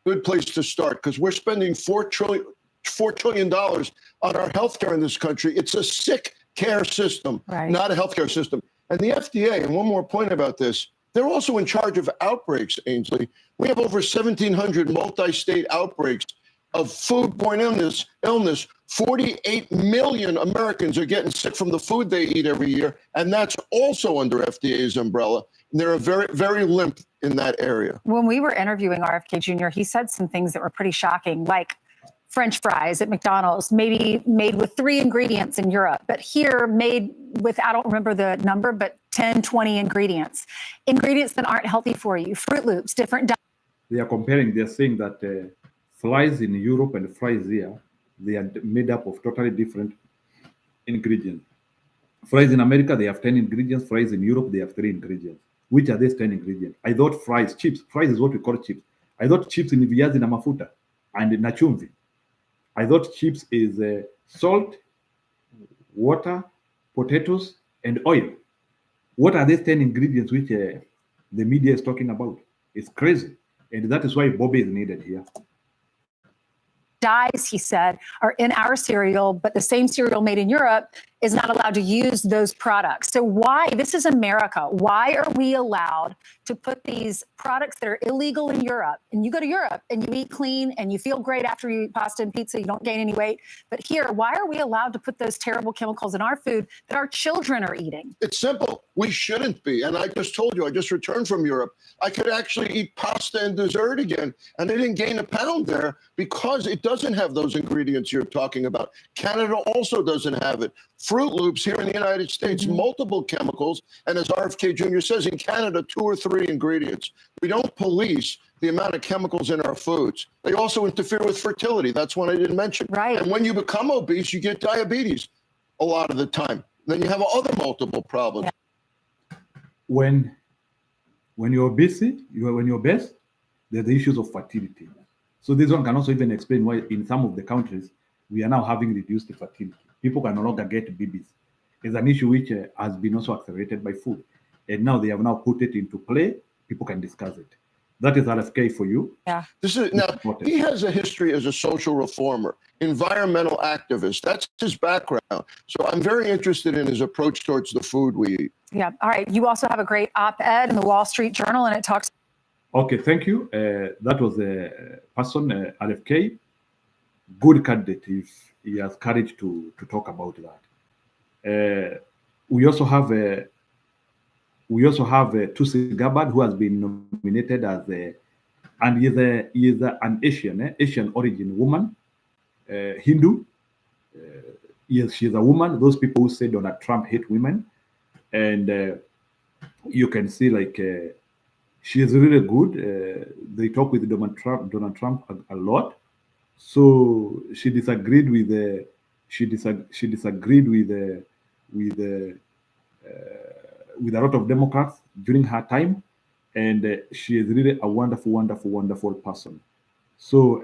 Good place to start, because we're spending $4 trillion on our healthcare in this country. It's a sick care system, not a healthcare system. And the FDA, and one more point about this, they're also in charge of outbreaks, Ainsley. We have over 1,700 multi-state outbreaks of foodborne illness. 48 million Americans are getting sick from the food they eat every year, and that's also under FDA's umbrella. And they're very, very limp in that area. When we were interviewing RFK Jr., he said some things that were pretty shocking, like French fries at McDonald's, maybe made with 3 ingredients in Europe, but here made with, I don't remember the number, but 10, 20 ingredients that aren't healthy for you. Fruit Loops, different. They are comparing, they're saying that fries in Europe and fries here, they are made up of totally different ingredients. Fries in America, they have 10 ingredients. Fries in Europe, they have 3 ingredients. Which are these 10 ingredients? I thought chips is what we call chips. I thought chips in viazi na mafuta and na chumvi. I thought chips is salt, water, potatoes, and oil. What are these 10 ingredients which the media is talking about? It's crazy. And that is why Bobby is needed here. Dyes, he said, are in our cereal, but the same cereal made in Europe is not allowed to use those products. So why? This is America. Why are we allowed to put these products that are illegal in Europe? And you go to Europe and you eat clean and you feel great after you eat pasta and pizza, you don't gain any weight. But here, why are we allowed to put those terrible chemicals in our food that our children are eating? It's simple. We shouldn't be. And I just told you, I just returned from Europe. I could actually eat pasta and dessert again, and I didn't gain a pound there because it doesn't have those ingredients you're talking about. Canada also doesn't have it. Fruit Loops here in the United States, multiple chemicals, and as RFK Jr. says, in Canada, 2 or 3 ingredients. We don't police the amount of chemicals in our foods. They also interfere with fertility. That's one I didn't mention. Right. And when you become obese, you get diabetes a lot of the time. Then you have other multiple problems. When you're obese, there's the issues of fertility. So this one can also even explain why in some of the countries we are now having reduced fertility. People can no longer get babies. It's an issue which has been also accelerated by food. And now they have now put it into play. People can discuss it. That is RFK for you. Yeah. This is now he has a history as a social reformer, environmental activist. That's his background. So I'm very interested in his approach towards the food we eat. Yeah. All right. You also have a great op-ed in the Wall Street Journal, and it talks. Okay, thank you. That was a person, RFK. Good candidate if he has courage to talk about that. We also have Tulsi Gabbard, who has been nominated as and he is an Asian origin woman, Hindu. Yes, she's a woman. Those people who say Donald Trump hate women, and you can see like she is really good. They talk with Donald Trump a lot. So she disagreed with she disagreed with a lot of Democrats during her time, and she is really a wonderful person. So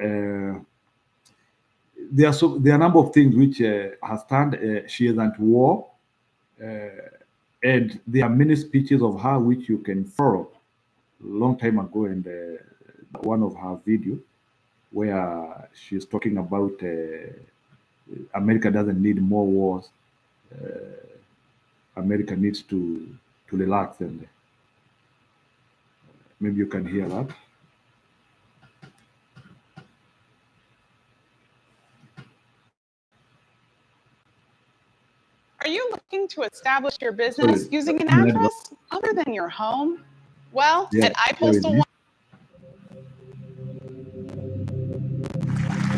there are a number of things which her stand. She is anti-war, and there are many speeches of her which you can follow. Long time ago, and one of her video where she's talking about America doesn't need more wars. America needs to relax, and maybe you can hear that. Are you looking to establish your business using an address other than your home? Well, at iPostal One.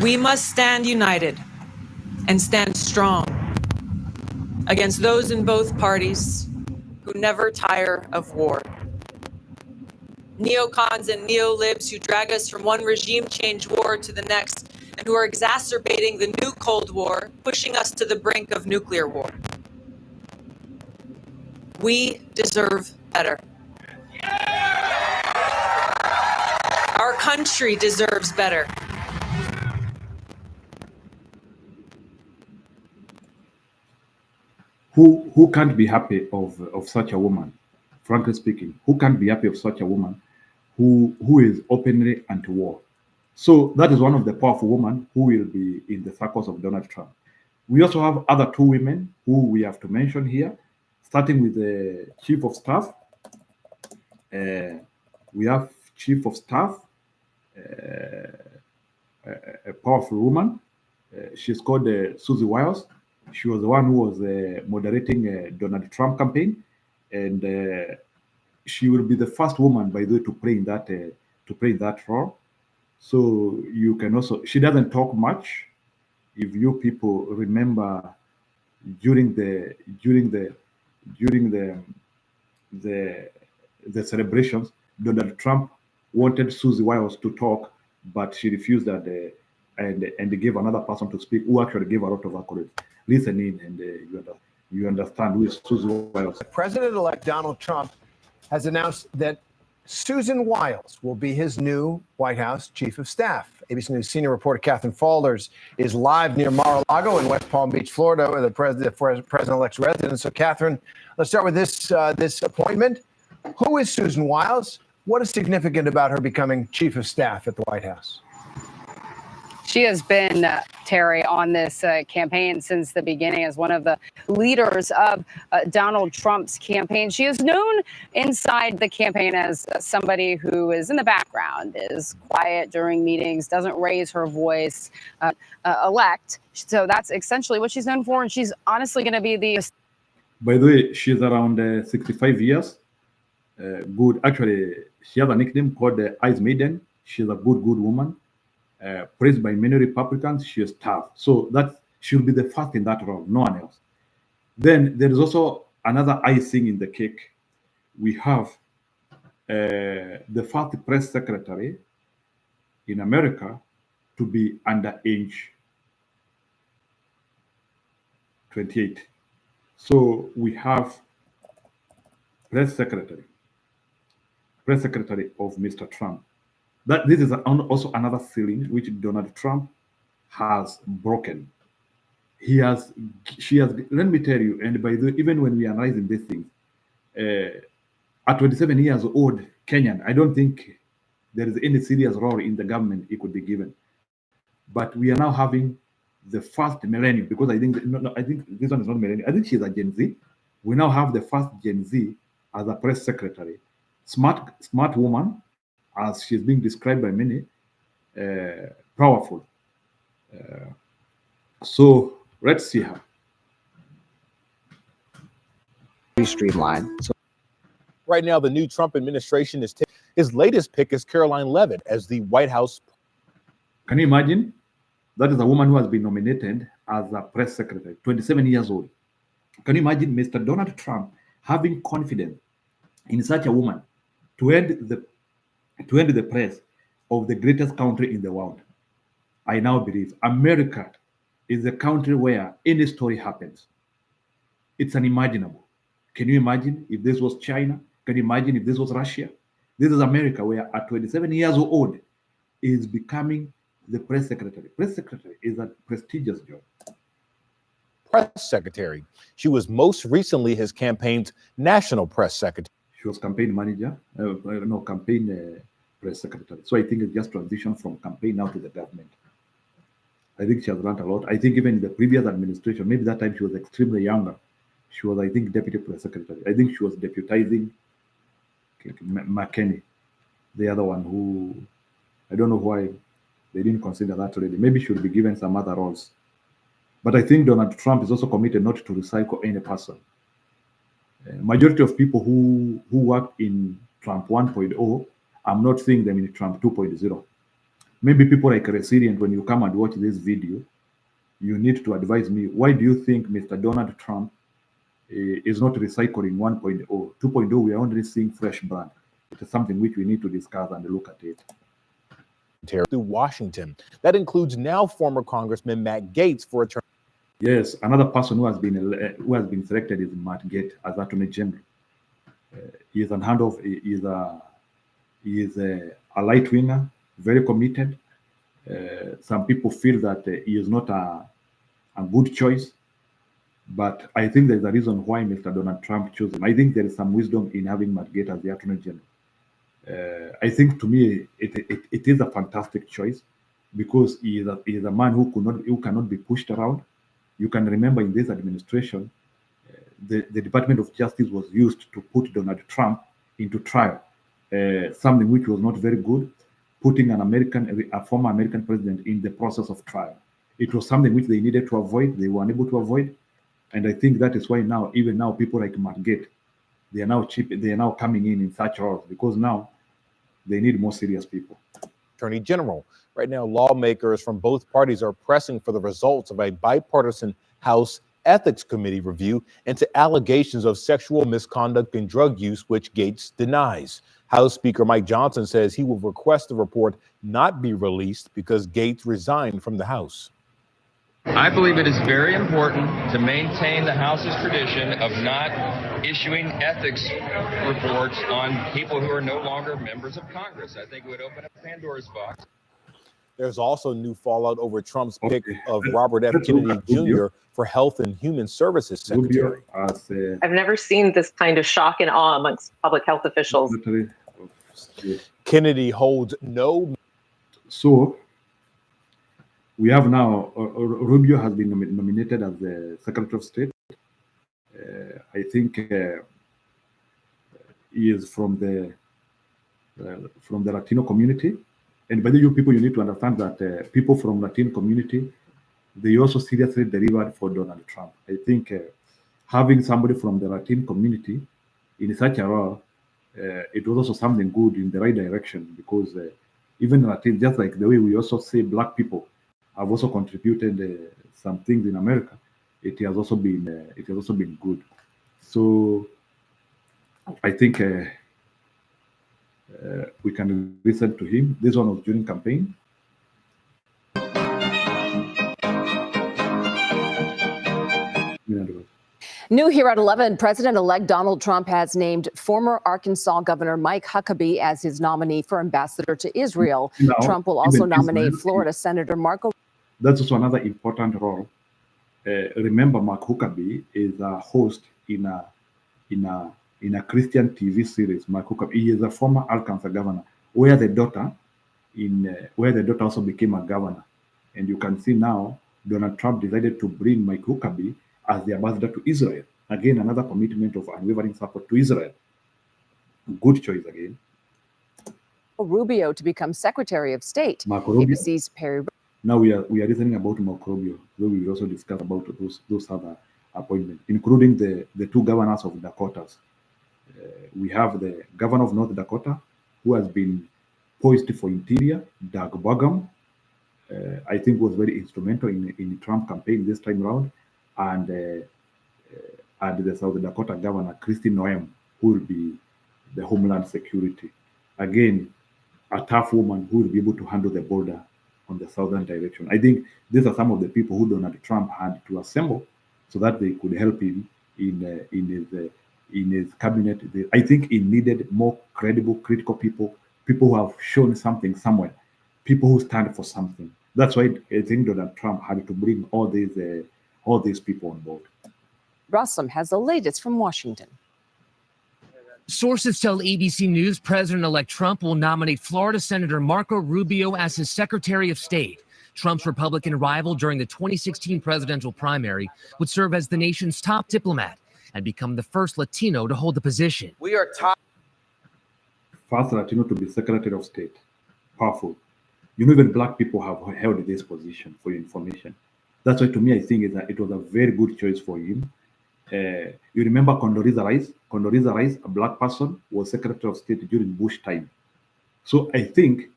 We must stand united and stand strong against those in both parties who never tire of war. Neocons and neolibs who drag us from one regime change war to the next and who are exacerbating the new Cold War, pushing us to the brink of nuclear war. We deserve better. Our country deserves better. Who can't be happy of such a woman? Frankly speaking, who can't be happy of such a woman who is openly anti-war? So that is one of the powerful women who will be in the circles of Donald Trump. We also have other two women who we have to mention here, starting with the chief of staff. We have chief of staff, a powerful woman. She's called Susie Wiles. She was the one who was moderating Donald Trump campaign, and she will be the first woman, by the way, to play in that role. So you can also. She doesn't talk much. If you people remember, during the celebrations, Donald Trump wanted Susie Wiles to talk, but she refused that, and they gave another person to speak who actually gave a lot of accolades. Listen in, and you understand who is Susie Wiles. President-elect Donald Trump has announced that Susan Wiles will be his new White House chief of staff. ABC News senior reporter Catherine Falders is live near Mar-a-Lago in West Palm Beach, Florida, where the president-elect's residence. So, Catherine, let's start with this appointment. Who is Susan Wiles? What is significant about her becoming chief of staff at the White House? She has been, Terry, on this campaign since the beginning as one of the leaders of Donald Trump's campaign. She is known inside the campaign as somebody who is in the background, is quiet during meetings, doesn't raise her voice, elect. So that's essentially what she's known for. And she's honestly going to be the... By the way, she's around 65 years. Good. Actually, she has a nickname called the Ice Maiden. She's a good woman. Praised by many Republicans. She is tough. So that she'll be the first in that role, no one else. Then there is also another icing in the cake. We have the first press secretary in America to be under age 28. So we have press secretary of Mr. Trump That this is also another ceiling which Donald Trump has broken. She has. Let me tell you, and by the way, even when we are analyzing these things, at 27 years old, Kenyan, I don't think there is any serious role in the government he could be given. But we are now having the first millennium, because I think I think this one is not millennium. I think she's a Gen Z. We now have the first Gen Z as a press secretary, smart woman, as she's being described by many, powerful. So let's see her. Streamlined. So right now, the new Trump administration is his latest pick is Caroline Leavitt as the White House. Can you imagine? That is a woman who has been nominated as a press secretary, 27 years old. Can you imagine Mr. Donald Trump having confidence in such a woman to end the press of the greatest country in the world? I now believe America is a country where any story happens. It's unimaginable. Can you imagine if this was China? Can you imagine if this was Russia? This is America, where at 27 years old is becoming the press secretary. Press secretary is a prestigious job. Press secretary. She was most recently his campaign's national press secretary. She was campaign manager, campaign press secretary. So I think it's just transition from campaign now to the government. I think she has learned a lot. I think even in the previous administration, maybe that time she was extremely younger. She was, I think, deputy press secretary. I think she was deputizing McKinney, the other one who, I don't know why they didn't consider that already. Maybe she would be given some other roles. But I think Donald Trump is also committed not to recycle any person. Majority of people who worked in Trump 1.0, I'm not seeing them in Trump 2.0. Maybe people like Resilient, when you come and watch this video, you need to advise me, why do you think Mr. Donald Trump is not recycling 1.0? 2.0, we are only seeing fresh blood. It is something which we need to discuss and look at it. Through Washington. That includes now former Congressman Matt Gaetz for attorney. Yes, another person who has been selected is Matt Gaetz as Attorney General. He is an handoff. He is a light winger, very committed. Some people feel that he is not a good choice, but I think there's a reason why Mr. Donald Trump chose him. I think there is some wisdom in having Matt Gaetz as the Attorney General. I think, to me, it is a fantastic choice, because he is a man who cannot be pushed around. You can remember in this administration, the Department of Justice was used to put Donald Trump into trial, something which was not very good, putting a former American president in the process of trial. It was something which they needed to avoid. They were unable to avoid. And I think that is why now, even now, people like Matt Gaetz, they are now coming in such roles, because now they need more serious people. Attorney General. Right now, lawmakers from both parties are pressing for the results of a bipartisan House Ethics Committee review into allegations of sexual misconduct and drug use, which Gaetz denies. House Speaker Mike Johnson says he will request the report not be released because Gaetz resigned from the House. I believe it is very important to maintain the House's tradition of not issuing ethics reports on people who are no longer members of Congress. I think it would open up Pandora's box. There's also new fallout over Trump's pick of Robert F. Kennedy Jr. for Health and Human Services Secretary. I've never seen this kind of shock and awe amongst public health officials. Kennedy holds no. So we have now, Rubio has been nominated as the Secretary of State. I think he is from the Latino community. And by the way, people, you need to understand that people from Latino community, they also seriously delivered for Donald Trump. I think having somebody from the Latino community in such a role, it was also something good in the right direction, because even Latino, just like the way we also say Black people have also contributed some things in America, it has also been good. So I think we can listen to him. This one was during campaign. New here at 11, President-elect Donald Trump has named former Arkansas Governor Mike Huckabee as his nominee for ambassador to Israel. Now, Trump will also even nominate Israel, Florida Senator Marco. that's also another important role. Remember, Mark Huckabee is a host in a Christian TV series. Mark Huckabee, he is a former Arkansas governor, where the daughter also became a governor. And you can see now Donald Trump decided to bring Mike Huckabee as the ambassador to Israel. Again, another commitment of unwavering support to Israel. Good choice again. Rubio to become Secretary of State. Marco Rubio. ABC's Perry. Now we are listening about Marco Rubio. So we will also discuss about those other appointments, including the two governors of Dakotas. We have the governor of North Dakota, who has been poised for Interior, Doug Burgum. I think was very instrumental in Trump campaign this time around, and the South Dakota governor, Kristi Noem, who will be the Homeland Security. Again, a tough woman who will be able to handle the border on the southern direction. I think these are some of the people who Donald Trump had to assemble so that they could help him in his cabinet. I think he needed more credible, critical people who have shown something somewhere, people who stand for something. That's why I think Donald Trump had to bring all these people on board. Russell has the latest from Washington. Sources tell ABC News President-elect Trump will nominate Florida Senator Marco Rubio as his Secretary of State. Trump's Republican rival during the 2016 presidential primary would serve as the nation's top diplomat and become the first Latino to hold the position. We are top. First Latino to be Secretary of State. Powerful. You know, even black people have held this position, for your information. That's why, to me, I think it was a very good choice for him. You remember Condoleezza Rice? Condoleezza Rice, a black person, was Secretary of State during Bush time. So I think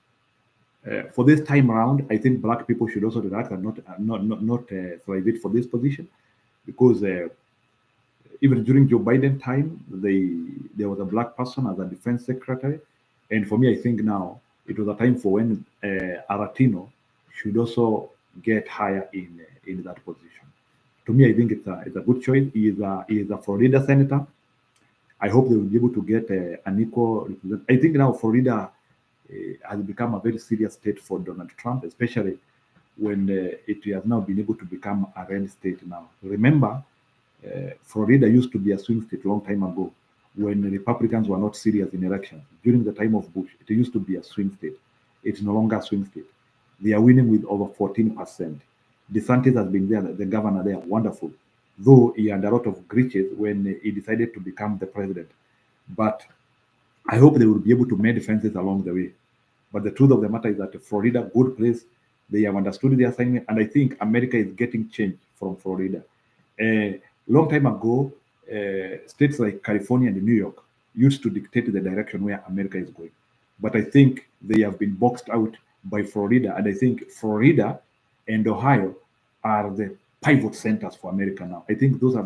for this time around, I think black people should also relax and not salivate for this position, because even during Joe Biden time, there was a black person as a defense secretary, and for me, I think now it was a time for when a Latino should also get higher in that position. To me, I think it's a good choice. He is a Florida senator. I hope they will be able to get an equal representation. I think now Florida has become a very serious state for Donald Trump, especially when it has now been able to become a red state now. Remember, Florida used to be a swing state a long time ago when the Republicans were not serious in elections. During the time of Bush, it used to be a swing state. It's no longer a swing state. They are winning with over 14%. DeSantis has been there, the governor there, wonderful. Though he had a lot of glitches when he decided to become the president. But I hope they will be able to make fences along the way. But the truth of the matter is that Florida, good place, they have understood the assignment, and I think America is getting change from Florida. A long time ago, states like California and New York used to dictate the direction where America is going. But I think they have been boxed out by Florida, and I think Florida and Ohio are the pivot centers for America now. I think those are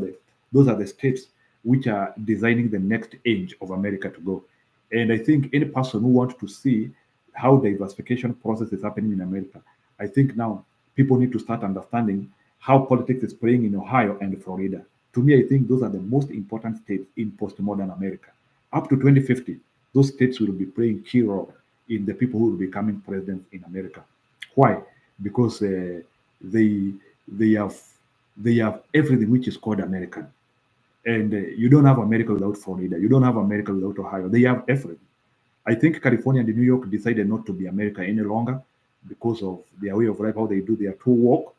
the states which are designing the next age of America to go. And I think any person who wants to see how diversification process is happening in America, I think now people need to start understanding how politics is playing in Ohio and Florida. To me, I think those are the most important states in postmodern America. Up to 2050, those states will be playing key role in the people who will be becoming presidents in America. Why? Because they have everything which is called American, and you don't have America without Florida. You don't have America without Ohio. They have everything. I think California and New York decided not to be America any longer because of their way of life, how they do their tool work,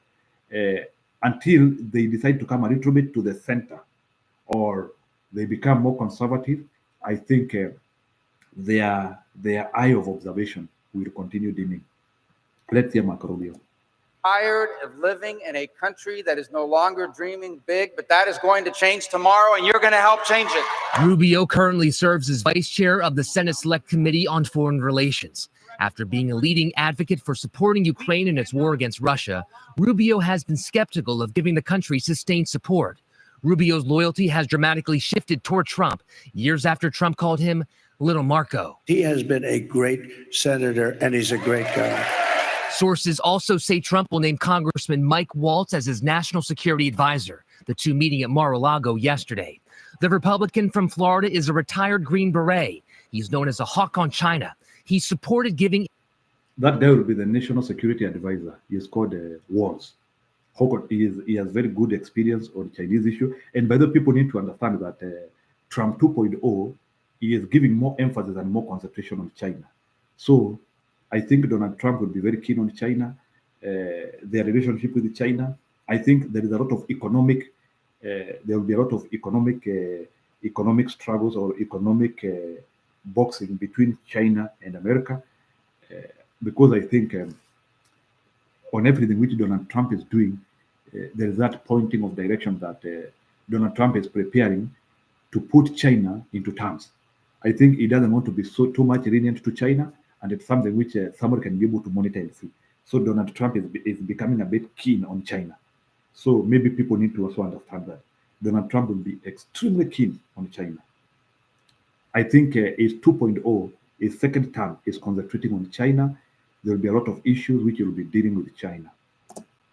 until they decide to come a little bit to the center, or they become more conservative. I think their eye of observation will continue dimming. Let's hear Marco Rubio. Tired of living in a country that is no longer dreaming big, but that is going to change tomorrow, and you're going to help change it. Rubio currently serves as vice chair of the Senate Select Committee on Foreign Relations. After being a leading advocate for supporting Ukraine in its war against Russia, Rubio has been skeptical of giving the country sustained support. Rubio's loyalty has dramatically shifted toward Trump years after Trump called him Little Marco. He has been a great senator, and he's a great guy. Sources also say Trump will name Congressman Mike Waltz as his national security advisor, the two meeting at Mar-a-Lago yesterday. The Republican from Florida is a retired Green Beret. He's known as a hawk on China. He supported giving... That guy will be the national security advisor. He's called Waltz. He has very good experience on Chinese issue. And by the way, people need to understand that Trump 2.0, he is giving more emphasis and more concentration on China. So I think Donald Trump will be very keen on China, their relationship with China. I think there is a lot of economic, there will be a lot of economic struggles or economic boxing between China and America, because I think on everything which Donald Trump is doing, there is that pointing of direction that Donald Trump is preparing to put China into terms. I think he doesn't want to be too much lenient to China, and it's something which someone can be able to monitor and see. So Donald Trump is becoming a bit keen on China. So maybe people need to also understand that Donald Trump will be extremely keen on China. I think his 2.0, his second term, is concentrating on China. There will be a lot of issues which he will be dealing with China.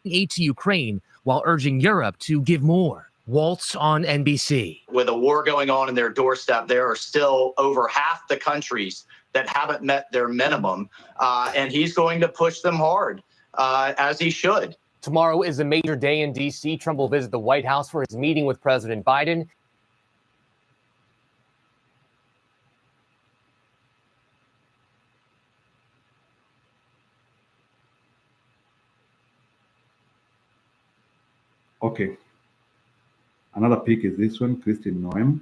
Aid to Ukraine while urging Europe to give more. Waltz on NBC. With a war going on in their doorstep, there are still over half the countries that haven't met their minimum, and he's going to push them hard, as he should. Tomorrow is a major day in D.C. Trump will visit the White House for his meeting with President Biden. Okay. Another pick is this one, Kristi Noem.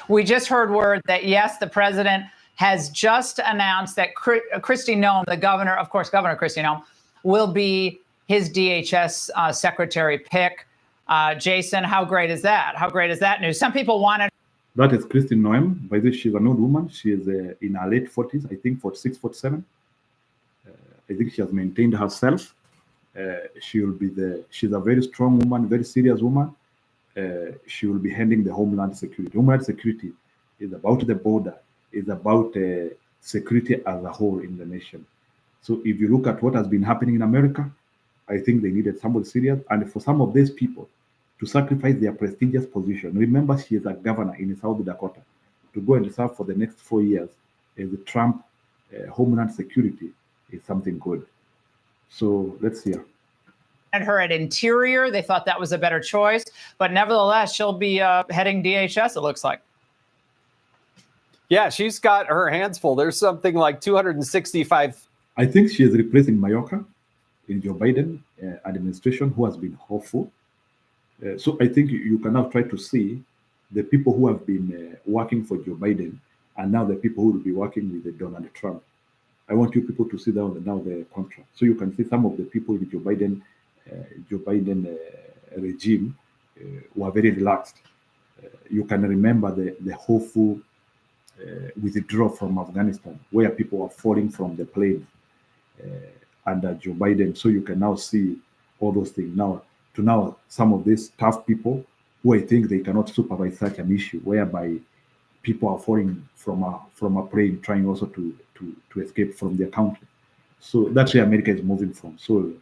We just heard word that, yes, the president has just announced that Kristi Noem, the governor, of course, Governor Kristi Noem, will be his DHS secretary pick. Jason, how great is that? How great is that news? Some people wanted. That is Kristi Noem. By the way, she's an old woman. She is in her late 40s, I think 46, 47. I think she has maintained herself. She's a very strong woman, very serious woman. She will be handling the Homeland Security. Homeland Security is about the border, is about security as a whole in the nation. So if you look at what has been happening in America, I think they needed somebody serious. And for some of these people to sacrifice their prestigious position, remember she is a governor in South Dakota, to go and serve for the next 4 years as the Trump Homeland Security is something good. So let's see. Her at Interior. They thought that was a better choice, but nevertheless, she'll be heading DHS, it looks like. Yeah, she's got her hands full. There's something like 265. I think she is replacing Mayorkas in Joe Biden administration, who has been hopeful. So I think you can now try to see the people who have been working for Joe Biden and now the people who will be working with Donald Trump. I want you people to see now the contrast. So you can see some of the people in Joe Biden regime were very relaxed. You can remember the hopeful withdrawal from Afghanistan, where people were falling from the plane under Joe Biden. So you can now see all those things now. To now, some of these tough people who I think they cannot supervise such an issue, whereby people are falling from a plane, trying also to escape from their country. So that's where America is moving from. So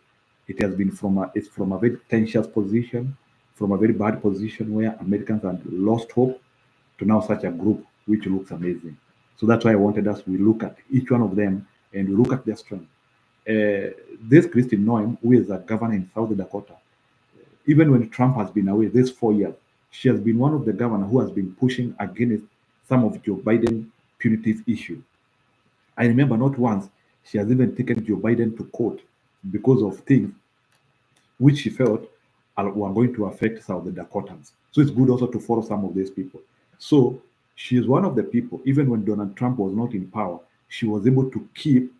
it has been from a very tense position, from a very bad position where Americans had lost hope, to now such a group which looks amazing. So that's why I wanted us, we look at each one of them and we look at their strength. This Kristi Noem, who is a governor in South Dakota, even when Trump has been away this 4 years, she has been one of the governors who has been pushing against some of Joe Biden's punitive issues. I remember not once she has even taken Joe Biden to court because of things which she felt were going to affect South Dakotans. So it's good also to follow some of these people. So she is one of the people, even when Donald Trump was not in power, she was able to keep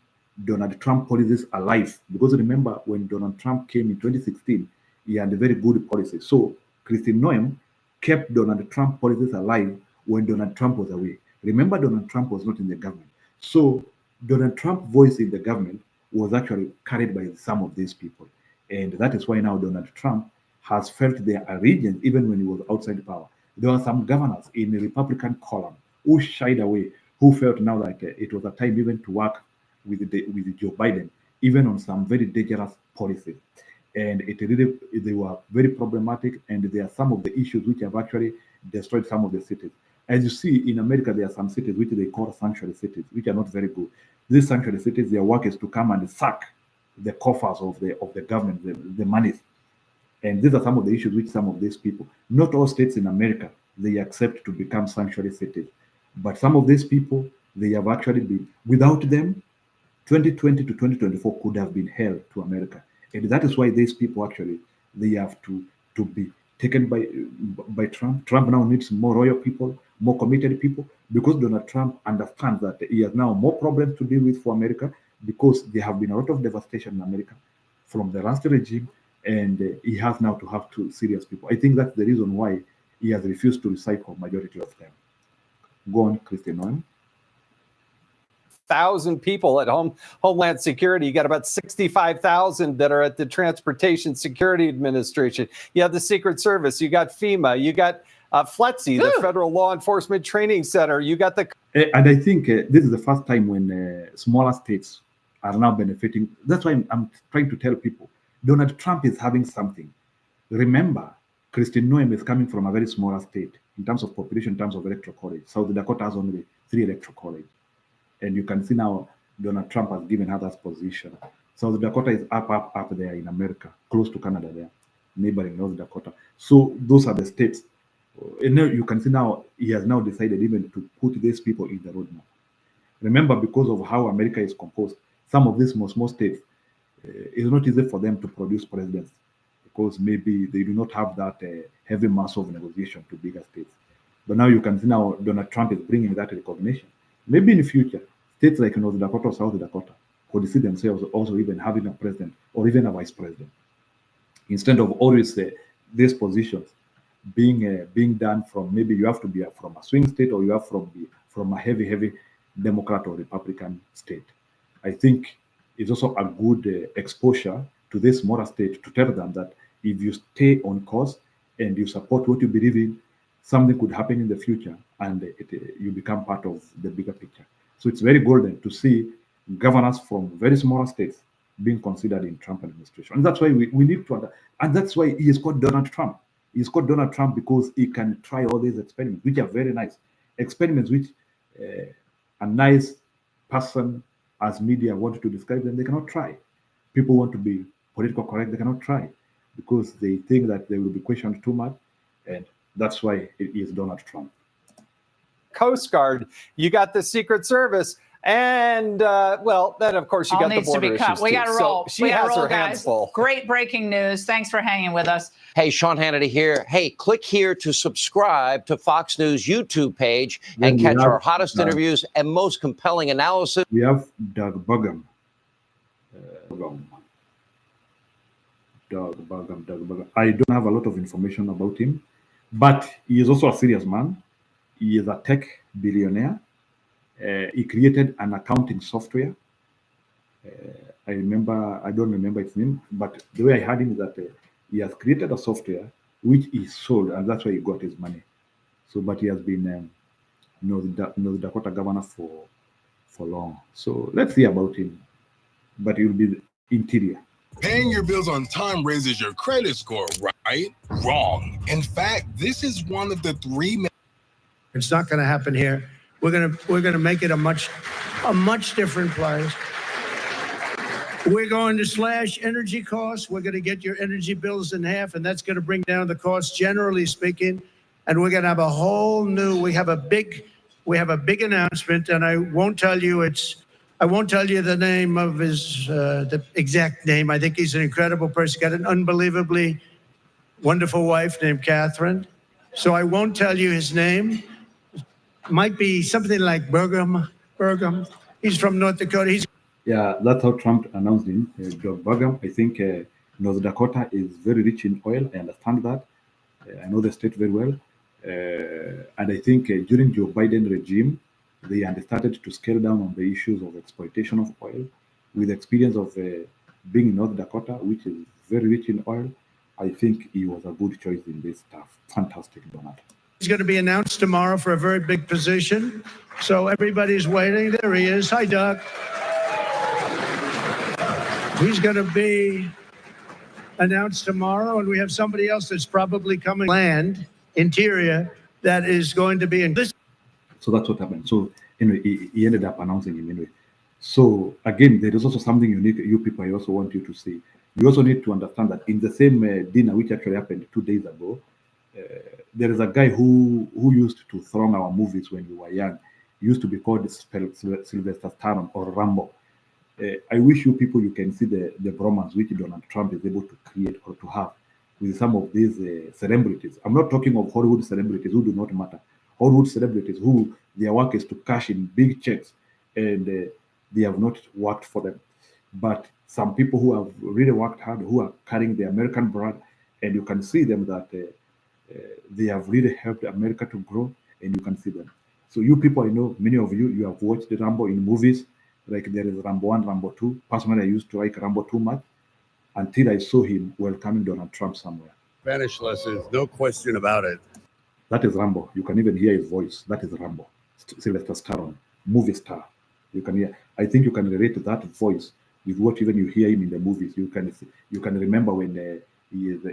Donald Trump policies alive. Because remember, when Donald Trump came in 2016, he had a very good policy. So Kristi Noem kept Donald Trump policies alive when Donald Trump was away. Remember, Donald Trump was not in the government. So Donald Trump's voice in the government was actually carried by some of these people. And that is why now Donald Trump has felt their allegiance even when he was outside power. There were some governors in the Republican column who shied away, who felt now that it was a time even to work with Joe Biden, even on some very dangerous policies. And they were very problematic, and there are some of the issues which have actually destroyed some of the cities. As you see, in America, there are some cities which they call sanctuary cities, which are not very good. These sanctuary cities, their work is to come and suck the coffers of the government, the monies. And these are some of the issues which some of these people, not all states in America, they accept to become sanctuary cities. But some of these people, they have actually been, without them, 2020 to 2024 could have been hell to America. And that is why these people actually, they have to be taken by Trump. Trump now needs more loyal people, more committed people, because Donald Trump understands that he has now more problems to deal with for America, because there have been a lot of devastation in America from the last regime, and he has now to have two serious people. I think that's the reason why he has refused to recycle majority of them. Go on, Christian Noem. 1,000 people at Homeland Security. You got about 65,000 that are at the Transportation Security Administration. You have the Secret Service. You got FEMA. You got FLETC, the Federal Law Enforcement Training Center. You got the... And I think this is the first time when smaller states are now benefiting. That's why I'm trying to tell people, Donald Trump is having something. Remember, Christine Noem is coming from a very smaller state in terms of population, in terms of electoral college. South Dakota has only 3 electoral colleges. And you can see now Donald Trump has given her that position. South Dakota is up there in America, close to Canada there, neighboring North Dakota. So those are the states. And now you can see now he has now decided even to put these people in the roadmap. Remember, because of how America is composed, some of these small states, it's not easy for them to produce presidents, because maybe they do not have that heavy mass of negotiation to bigger states. But now you can see now Donald Trump is bringing that recognition. Maybe in the future, states like North Dakota or South Dakota could see themselves also even having a president or even a vice president, instead of always these positions being done from, maybe you have to be from a swing state, or you have from a heavy Democrat or Republican state. I think it's also a good exposure to this smaller state to tell them that if you stay on course and you support what you believe in, something could happen in the future, and you become part of the bigger picture. So it's very golden to see governors from very small states being considered in Trump administration. And that's why we need to, and that's why he is called Donald Trump. He's called Donald Trump because he can try all these experiments, which are very nice. Experiments which a nice person as media want to describe them, they cannot try. People want to be political correct, they cannot try, because they think that they will be questioned too much. And that's why it is Donald Trump. Coast Guard, you got the Secret Service, and well, then of course you got the border issues. We got to roll. So she has her hands full. Great breaking news. Thanks for hanging with us. Hey, Sean Hannity here. Hey, click here to subscribe to Fox News YouTube page and catch our hottest interviews and most compelling analysis. We have Doug Burgum. Doug Burgum. I don't have a lot of information about him, but he is also a serious man. He is a tech billionaire. He created an accounting software. I don't remember its name, but the way I heard him is that he has created a software which he sold, and that's why he got his money. So, but he has been North Dakota governor for long. So let's see about him. But he will be the interior. Paying your bills on time raises your credit score, right? Wrong. In fact, this is one of the 3. It's not going to happen here. We're gonna make it a much different place. We're going to slash energy costs. We're going to get your energy bills in half, and that's going to bring down the costs, generally speaking. And we're going to have a whole new. We have a big announcement, and I won't tell you the name of his the exact name. I think he's an incredible person. Got an unbelievably wonderful wife named Catherine. So I won't tell you his name. Might be something like Burgum. He's from North Dakota. Yeah, that's how Trump announced him, Doug Burgum. I think North Dakota is very rich in oil. I understand that. I know the state very well. And I think during Joe Biden regime, they had started to scale down on the issues of exploitation of oil. With experience of being in North Dakota, which is very rich in oil, I think he was a good choice in this stuff. Fantastic, Donald. He's going to be announced tomorrow for a very big position. So everybody's waiting. There he is. Hi, Doug. He's going to be announced tomorrow, and we have somebody else that's probably coming land interior that is going to be in this. So that's what happened. So anyway, he ended up announcing him anyway. So again, there is also something unique. You people, I also want you to see. You also need to understand that in the same dinner, which actually happened 2 days ago, there is a guy who used to throng our movies when we were young. He used to be called Sylvester Stallone or Rambo. I wish you people you can see the bromance which Donald Trump is able to create or to have with some of these celebrities. I'm not talking of Hollywood celebrities who do not matter. Hollywood celebrities who their work is to cash in big checks and they have not worked for them. But some people who have really worked hard, who are carrying the American brand, and you can see them that they have really helped America to grow, and you can see them. So you people, I know many of you have watched the Rambo in movies, like there is Rambo 1, Rambo 2. Personally, I used to like Rambo too much until I saw him welcoming Donald Trump somewhere. Spanish lessons, no question about it. That is Rambo. You can even hear his voice. That is Rambo. Sylvester Stallone, movie star. You can hear. I think you can relate to that voice with what even you hear him in the movies. You can remember when he is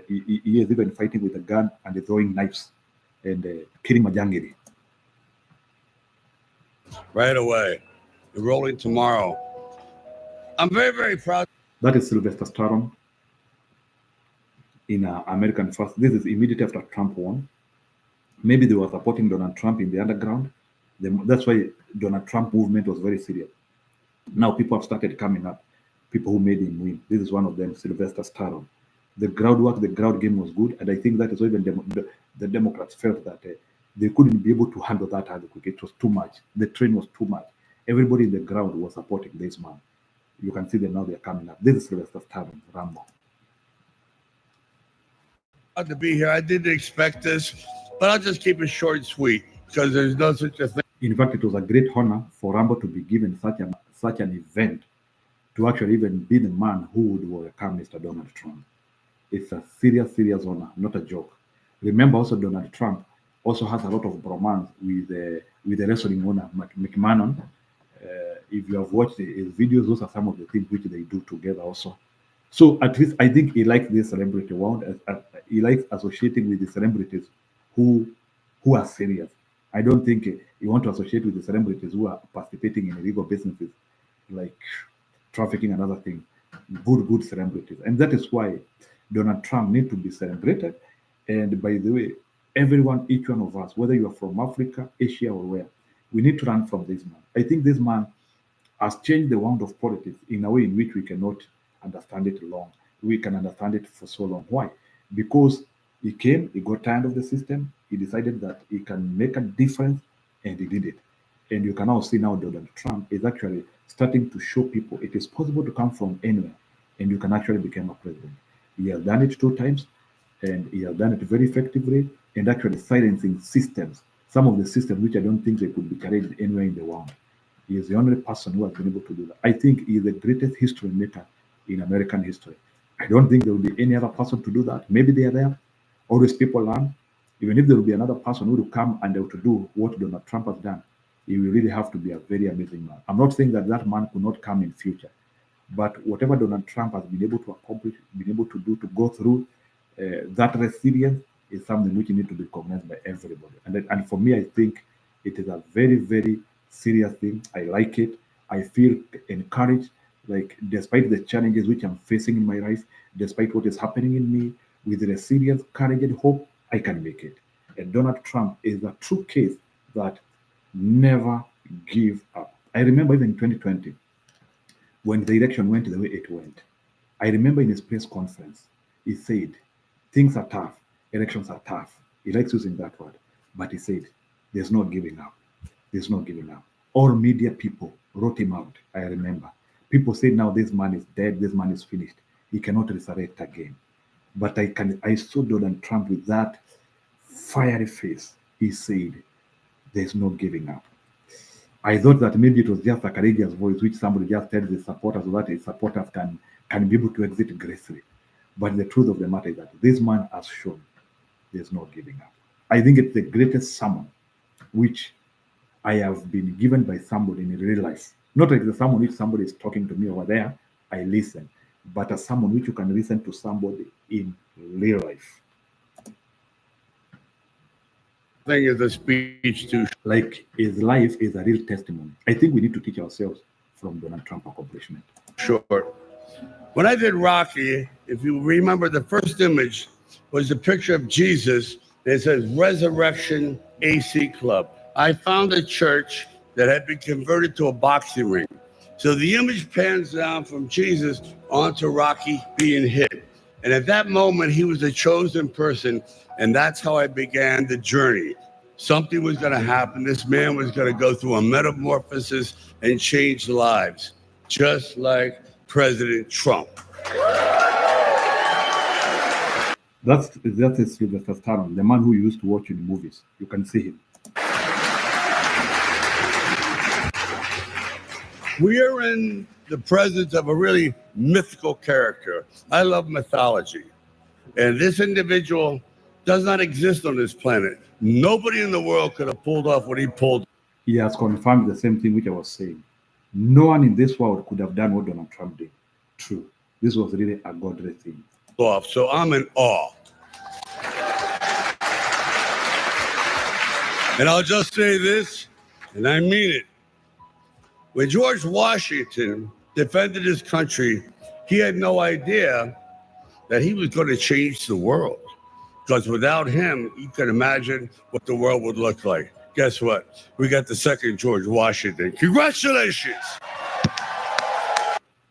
even fighting with a gun and throwing knives and killing Majangiri. Right away. We're rolling tomorrow. I'm very, very proud. That is Sylvester Stallone in American First. This is immediately after Trump won. Maybe they were supporting Donald Trump in the underground. That's why Donald Trump movement was very serious. Now people have started coming up. People who made him win. This is one of them, Sylvester Stallone. The groundwork, the ground game was good, and I think that is why even the Democrats felt that they couldn't be able to handle that quick. It was too much. The train was too much. Everybody in the ground was supporting this man. You can see them now; they're coming up. This is Sylvester Stallone, Rambo. To be here, I didn't expect this, but I'll just keep it short and sweet because there's no such a thing. In fact, it was a great honor for Rambo to be given such an event, to actually even be the man who would welcome Mr. Donald Trump. It's a serious, serious honor, not a joke. Remember also Donald Trump also has a lot of bromance with the wrestling owner, McMahon. If you have watched his videos, those are some of the things which they do together also. So at least I think he likes this celebrity world. He likes associating with the celebrities who are serious. I don't think he wants to associate with the celebrities who are participating in illegal businesses like trafficking and other things. Good celebrities. And that is why Donald Trump needs to be celebrated. And by the way, everyone, each one of us, whether you are from Africa, Asia, or where, we need to learn from this man. I think this man has changed the world of politics in a way in which we cannot understand it long. We can understand it for so long. Why? Because he came, he got tired of the system, he decided that he can make a difference, and he did it. And you can now see now Donald Trump is actually starting to show people it is possible to come from anywhere, and you can actually become a president. He has done it 2 times, and he has done it very effectively, and actually silencing systems, some of the systems which I don't think they could be carried anywhere in the world. He is the only person who has been able to do that. I think he is the greatest history maker in American history. I don't think there will be any other person to do that. Maybe they are there. Always people learn. Even if there will be another person who will come and they will do what Donald Trump has done, he will really have to be a very amazing man. I'm not saying that that man could not come in future, but whatever Donald Trump has been able to accomplish, been able to do, to go through, that resilience is something which need to be recognized by everybody. And for me, I think it is a very, very serious thing. I like it. I feel encouraged. Like, despite the challenges which I'm facing in my life, despite what is happening in me, with resilience, courage, and hope, I can make it. And Donald Trump is a true case that never give up. I remember even in 2020, when the election went the way it went, I remember in his press conference, he said, things are tough, elections are tough. He likes using that word, but he said, there's no giving up. There's no giving up. All media people wrote him out, I remember. People say now this man is dead, this man is finished. He cannot resurrect again. But I saw Donald Trump with that fiery face. He said, there's no giving up. I thought that maybe it was just a courageous voice which somebody just tells his supporters so that his supporters can be able to exit gracefully. But the truth of the matter is that this man has shown there's no giving up. I think it's the greatest sermon which I have been given by somebody in real life. Not like the sermon which somebody is talking to me over there, I listen. but as someone which you can listen to somebody in real life. I think is a speech too. Like his life is a real testimony. I think we need to teach ourselves from Donald Trump accomplishment. Sure. When I did Rocky, if you remember, the first image was a picture of Jesus. And it says Resurrection AC Club. I found a church that had been converted to a boxing ring. So the image pans down from Jesus onto Rocky being hit. And at that moment, he was a chosen person. And that's how I began the journey. Something was going to happen. This man was going to go through a metamorphosis and change lives, just like President Trump. That is Sylvester Stallone, the man who you used to watch in the movies. You can see him. We are in the presence of a really mythical character. I love mythology. And this individual does not exist on this planet. Nobody in the world could have pulled off what he pulled. He has confirmed the same thing which I was saying. No one in this world could have done what Donald Trump did. True. This was really a godly thing. Off. So I'm in awe. And I'll just say this, and I mean it. When George Washington defended his country, he had no idea that he was going to change the world. Because without him, you can imagine what the world would look like. Guess what? We got the second George Washington. Congratulations!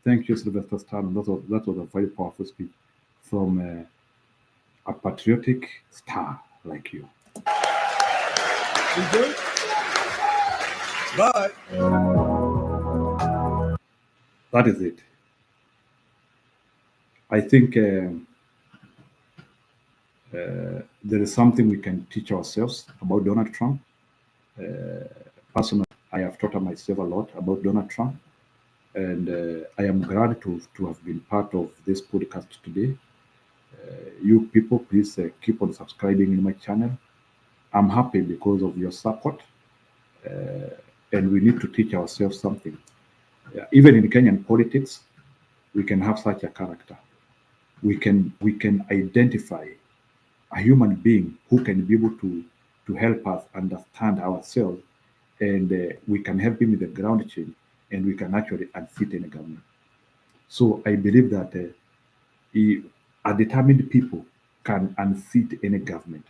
Thank you, Sylvester Stallone. That was a very powerful speech from a patriotic star like you. You good? Bye. That is it. I think there is something we can teach ourselves about Donald Trump. Personally, I have taught myself a lot about Donald Trump. And I am glad to have been part of this podcast today. You people, please keep on subscribing in my channel. I'm happy because of your support. And we need to teach ourselves something. Even in Kenyan politics, we can have such a character. We can identify a human being who can be able to help us understand ourselves, and we can help him with the ground change, and we can actually unseat any government. So I believe that a determined people can unseat any government.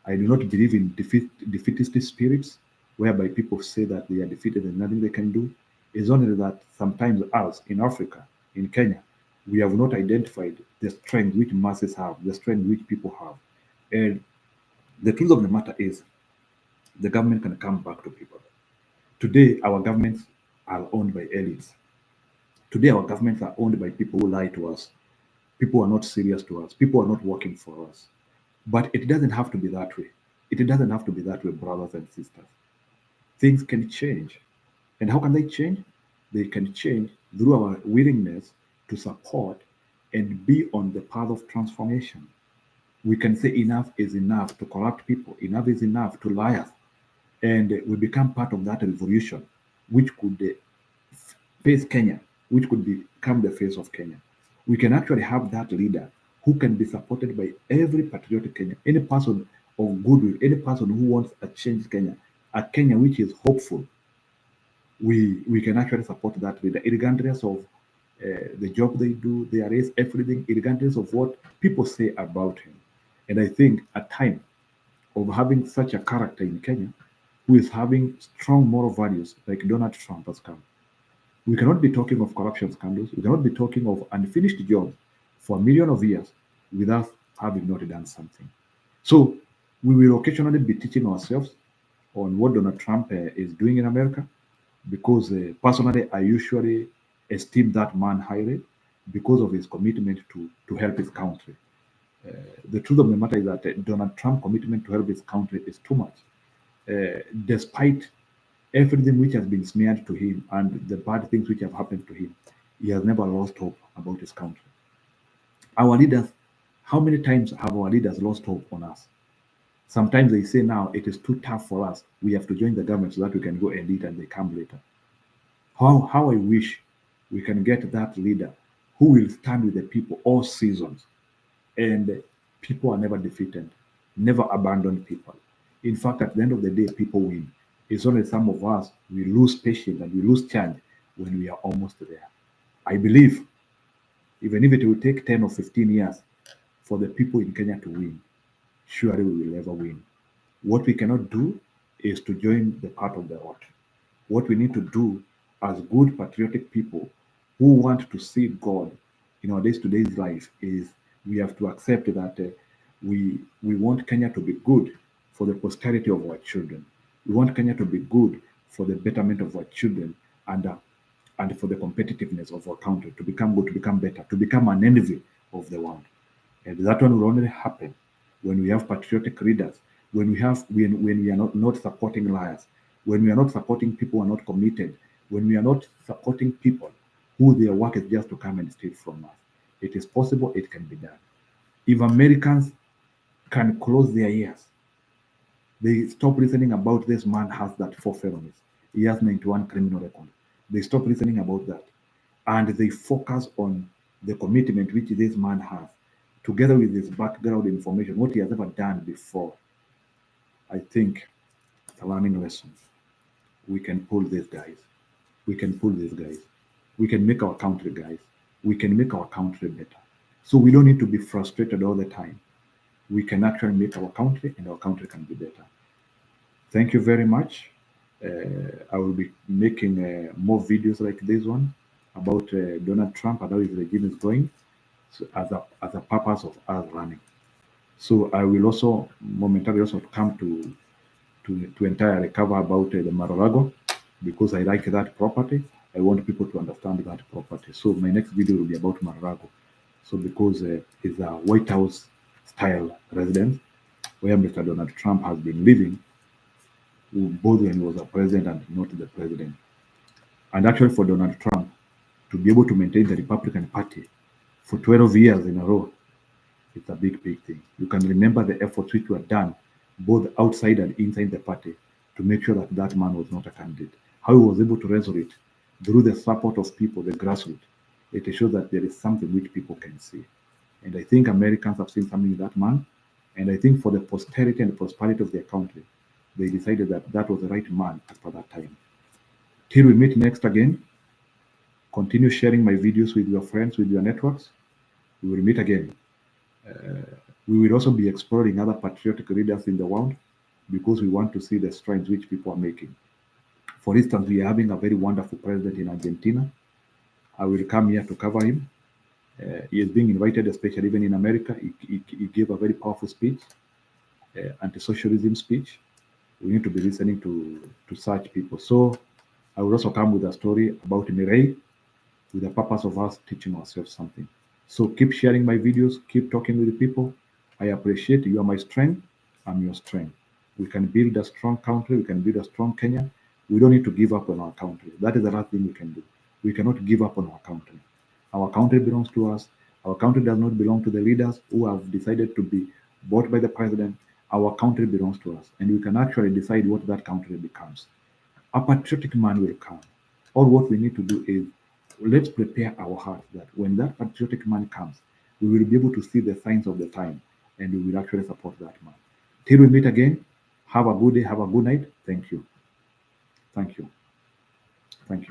I do not believe in defeatist spirits, whereby people say that they are defeated and nothing they can do. It's only that sometimes us in Africa, in Kenya, we have not identified the strength which masses have, the strength which people have. And the truth of the matter is, the government can come back to people. Today, our governments are owned by elites. Today, our governments are owned by people who lie to us. People are not serious to us. People are not working for us. But it doesn't have to be that way. It doesn't have to be that way, brothers and sisters. Things can change. And how can they change? They can change through our willingness to support and be on the path of transformation. We can say enough is enough to corrupt people. Enough is enough to liars. And we become part of that revolution, which could face Kenya, which could become the face of Kenya. We can actually have that leader who can be supported by every patriotic Kenyan, any person of goodwill, any person who wants a change Kenya, a Kenya which is hopeful. We can actually support that leader, regardless of the job they do, their race, everything, regardless of what people say about him. And I think a time of having such a character in Kenya, who is having strong moral values like Donald Trump has come. We cannot be talking of corruption scandals. We cannot be talking of unfinished jobs for millions of years without having not done something. So we will occasionally be teaching ourselves on what Donald Trump is doing in America, because personally, I usually esteem that man highly because of his commitment to help his country. The truth of the matter is that Donald Trump's commitment to help his country is too much. Despite everything which has been smeared to him and the bad things which have happened to him, he has never lost hope about his country. Our leaders, how many times have our leaders lost hope on us? Sometimes they say now it is too tough for us. We have to join the government so that we can go and lead, and they come later. How I wish we can get that leader who will stand with the people all seasons. And people are never defeated, never abandon people. In fact, at the end of the day, people win. It's only some of us, we lose patience and we lose chance when we are almost there. I believe, even if it will take 10 or 15 years for the people in Kenya to win, surely we will never win. What we cannot do is to join the part of the rot. What we need to do as good patriotic people who want to see God in our day-to-day life is we have to accept that we want Kenya to be good for the posterity of our children. We want Kenya to be good for the betterment of our children and for the competitiveness of our country, to become good, to become better, to become an envy of the world. And that one will only happen when we have patriotic leaders, when we are not supporting liars, when we are not supporting people who are not committed, when we are not supporting people who their work is just to come and steal from us. It is possible, it can be done. If Americans can close their ears, they stop listening about this man has that 4 felonies. He has 91 criminal records. They stop listening about that. And they focus on the commitment which this man has, together with his background information, what he has ever done before. I think it's a learning lesson. We can pull these guys. We can pull these guys. We can make our country, guys. We can make our country better. So we don't need to be frustrated all the time. We can actually make our country, and our country can be better. Thank you very much. I will be making more videos like this one about Donald Trump and how his regime is going, so as a purpose of us running. So I will also momentarily also come to entirely cover about the Mar-a-Lago, because I like that property. I want people to understand that property. So my next video will be about Mar-a-Lago. So because it's a White House style residence where Mr. Donald Trump has been living, both when he was a president and not the president. And actually for Donald Trump to be able to maintain the Republican Party for 12 years in a row, it's a big, big thing. You can remember the efforts which were done both outside and inside the party to make sure that that man was not a candidate. How he was able to resolve it through the support of people, the grassroots. It shows that there is something which people can see. And I think Americans have seen something in that man. And I think for the posterity and prosperity of their country, they decided that that was the right man at that time. Till we meet next again, continue sharing my videos with your friends, with your networks. We will meet again. We will also be exploring other patriotic leaders in the world, because we want to see the strides which people are making. For instance, we are having a very wonderful president in Argentina. I will come here to cover him. He is being invited, especially even in America. He gave a very powerful speech, anti-socialism speech. We need to be listening to such people. So I will also come with a story about Mireille, with the purpose of us teaching ourselves something. So keep sharing my videos, keep talking with the people. I appreciate you are my strength. I'm your strength. We can build a strong country. We can build a strong Kenya. We don't need to give up on our country. That is the last thing we can do. We cannot give up on our country. Our country belongs to us. Our country does not belong to the leaders who have decided to be bought by the president. Our country belongs to us, and we can actually decide what that country becomes. A patriotic man will come. All what we need to do is, let's prepare our hearts that when that patriotic man comes, we will be able to see the signs of the time, and we will actually support that man. Till we meet again, have a good day, have a good night. Thank you. Thank you. Thank you.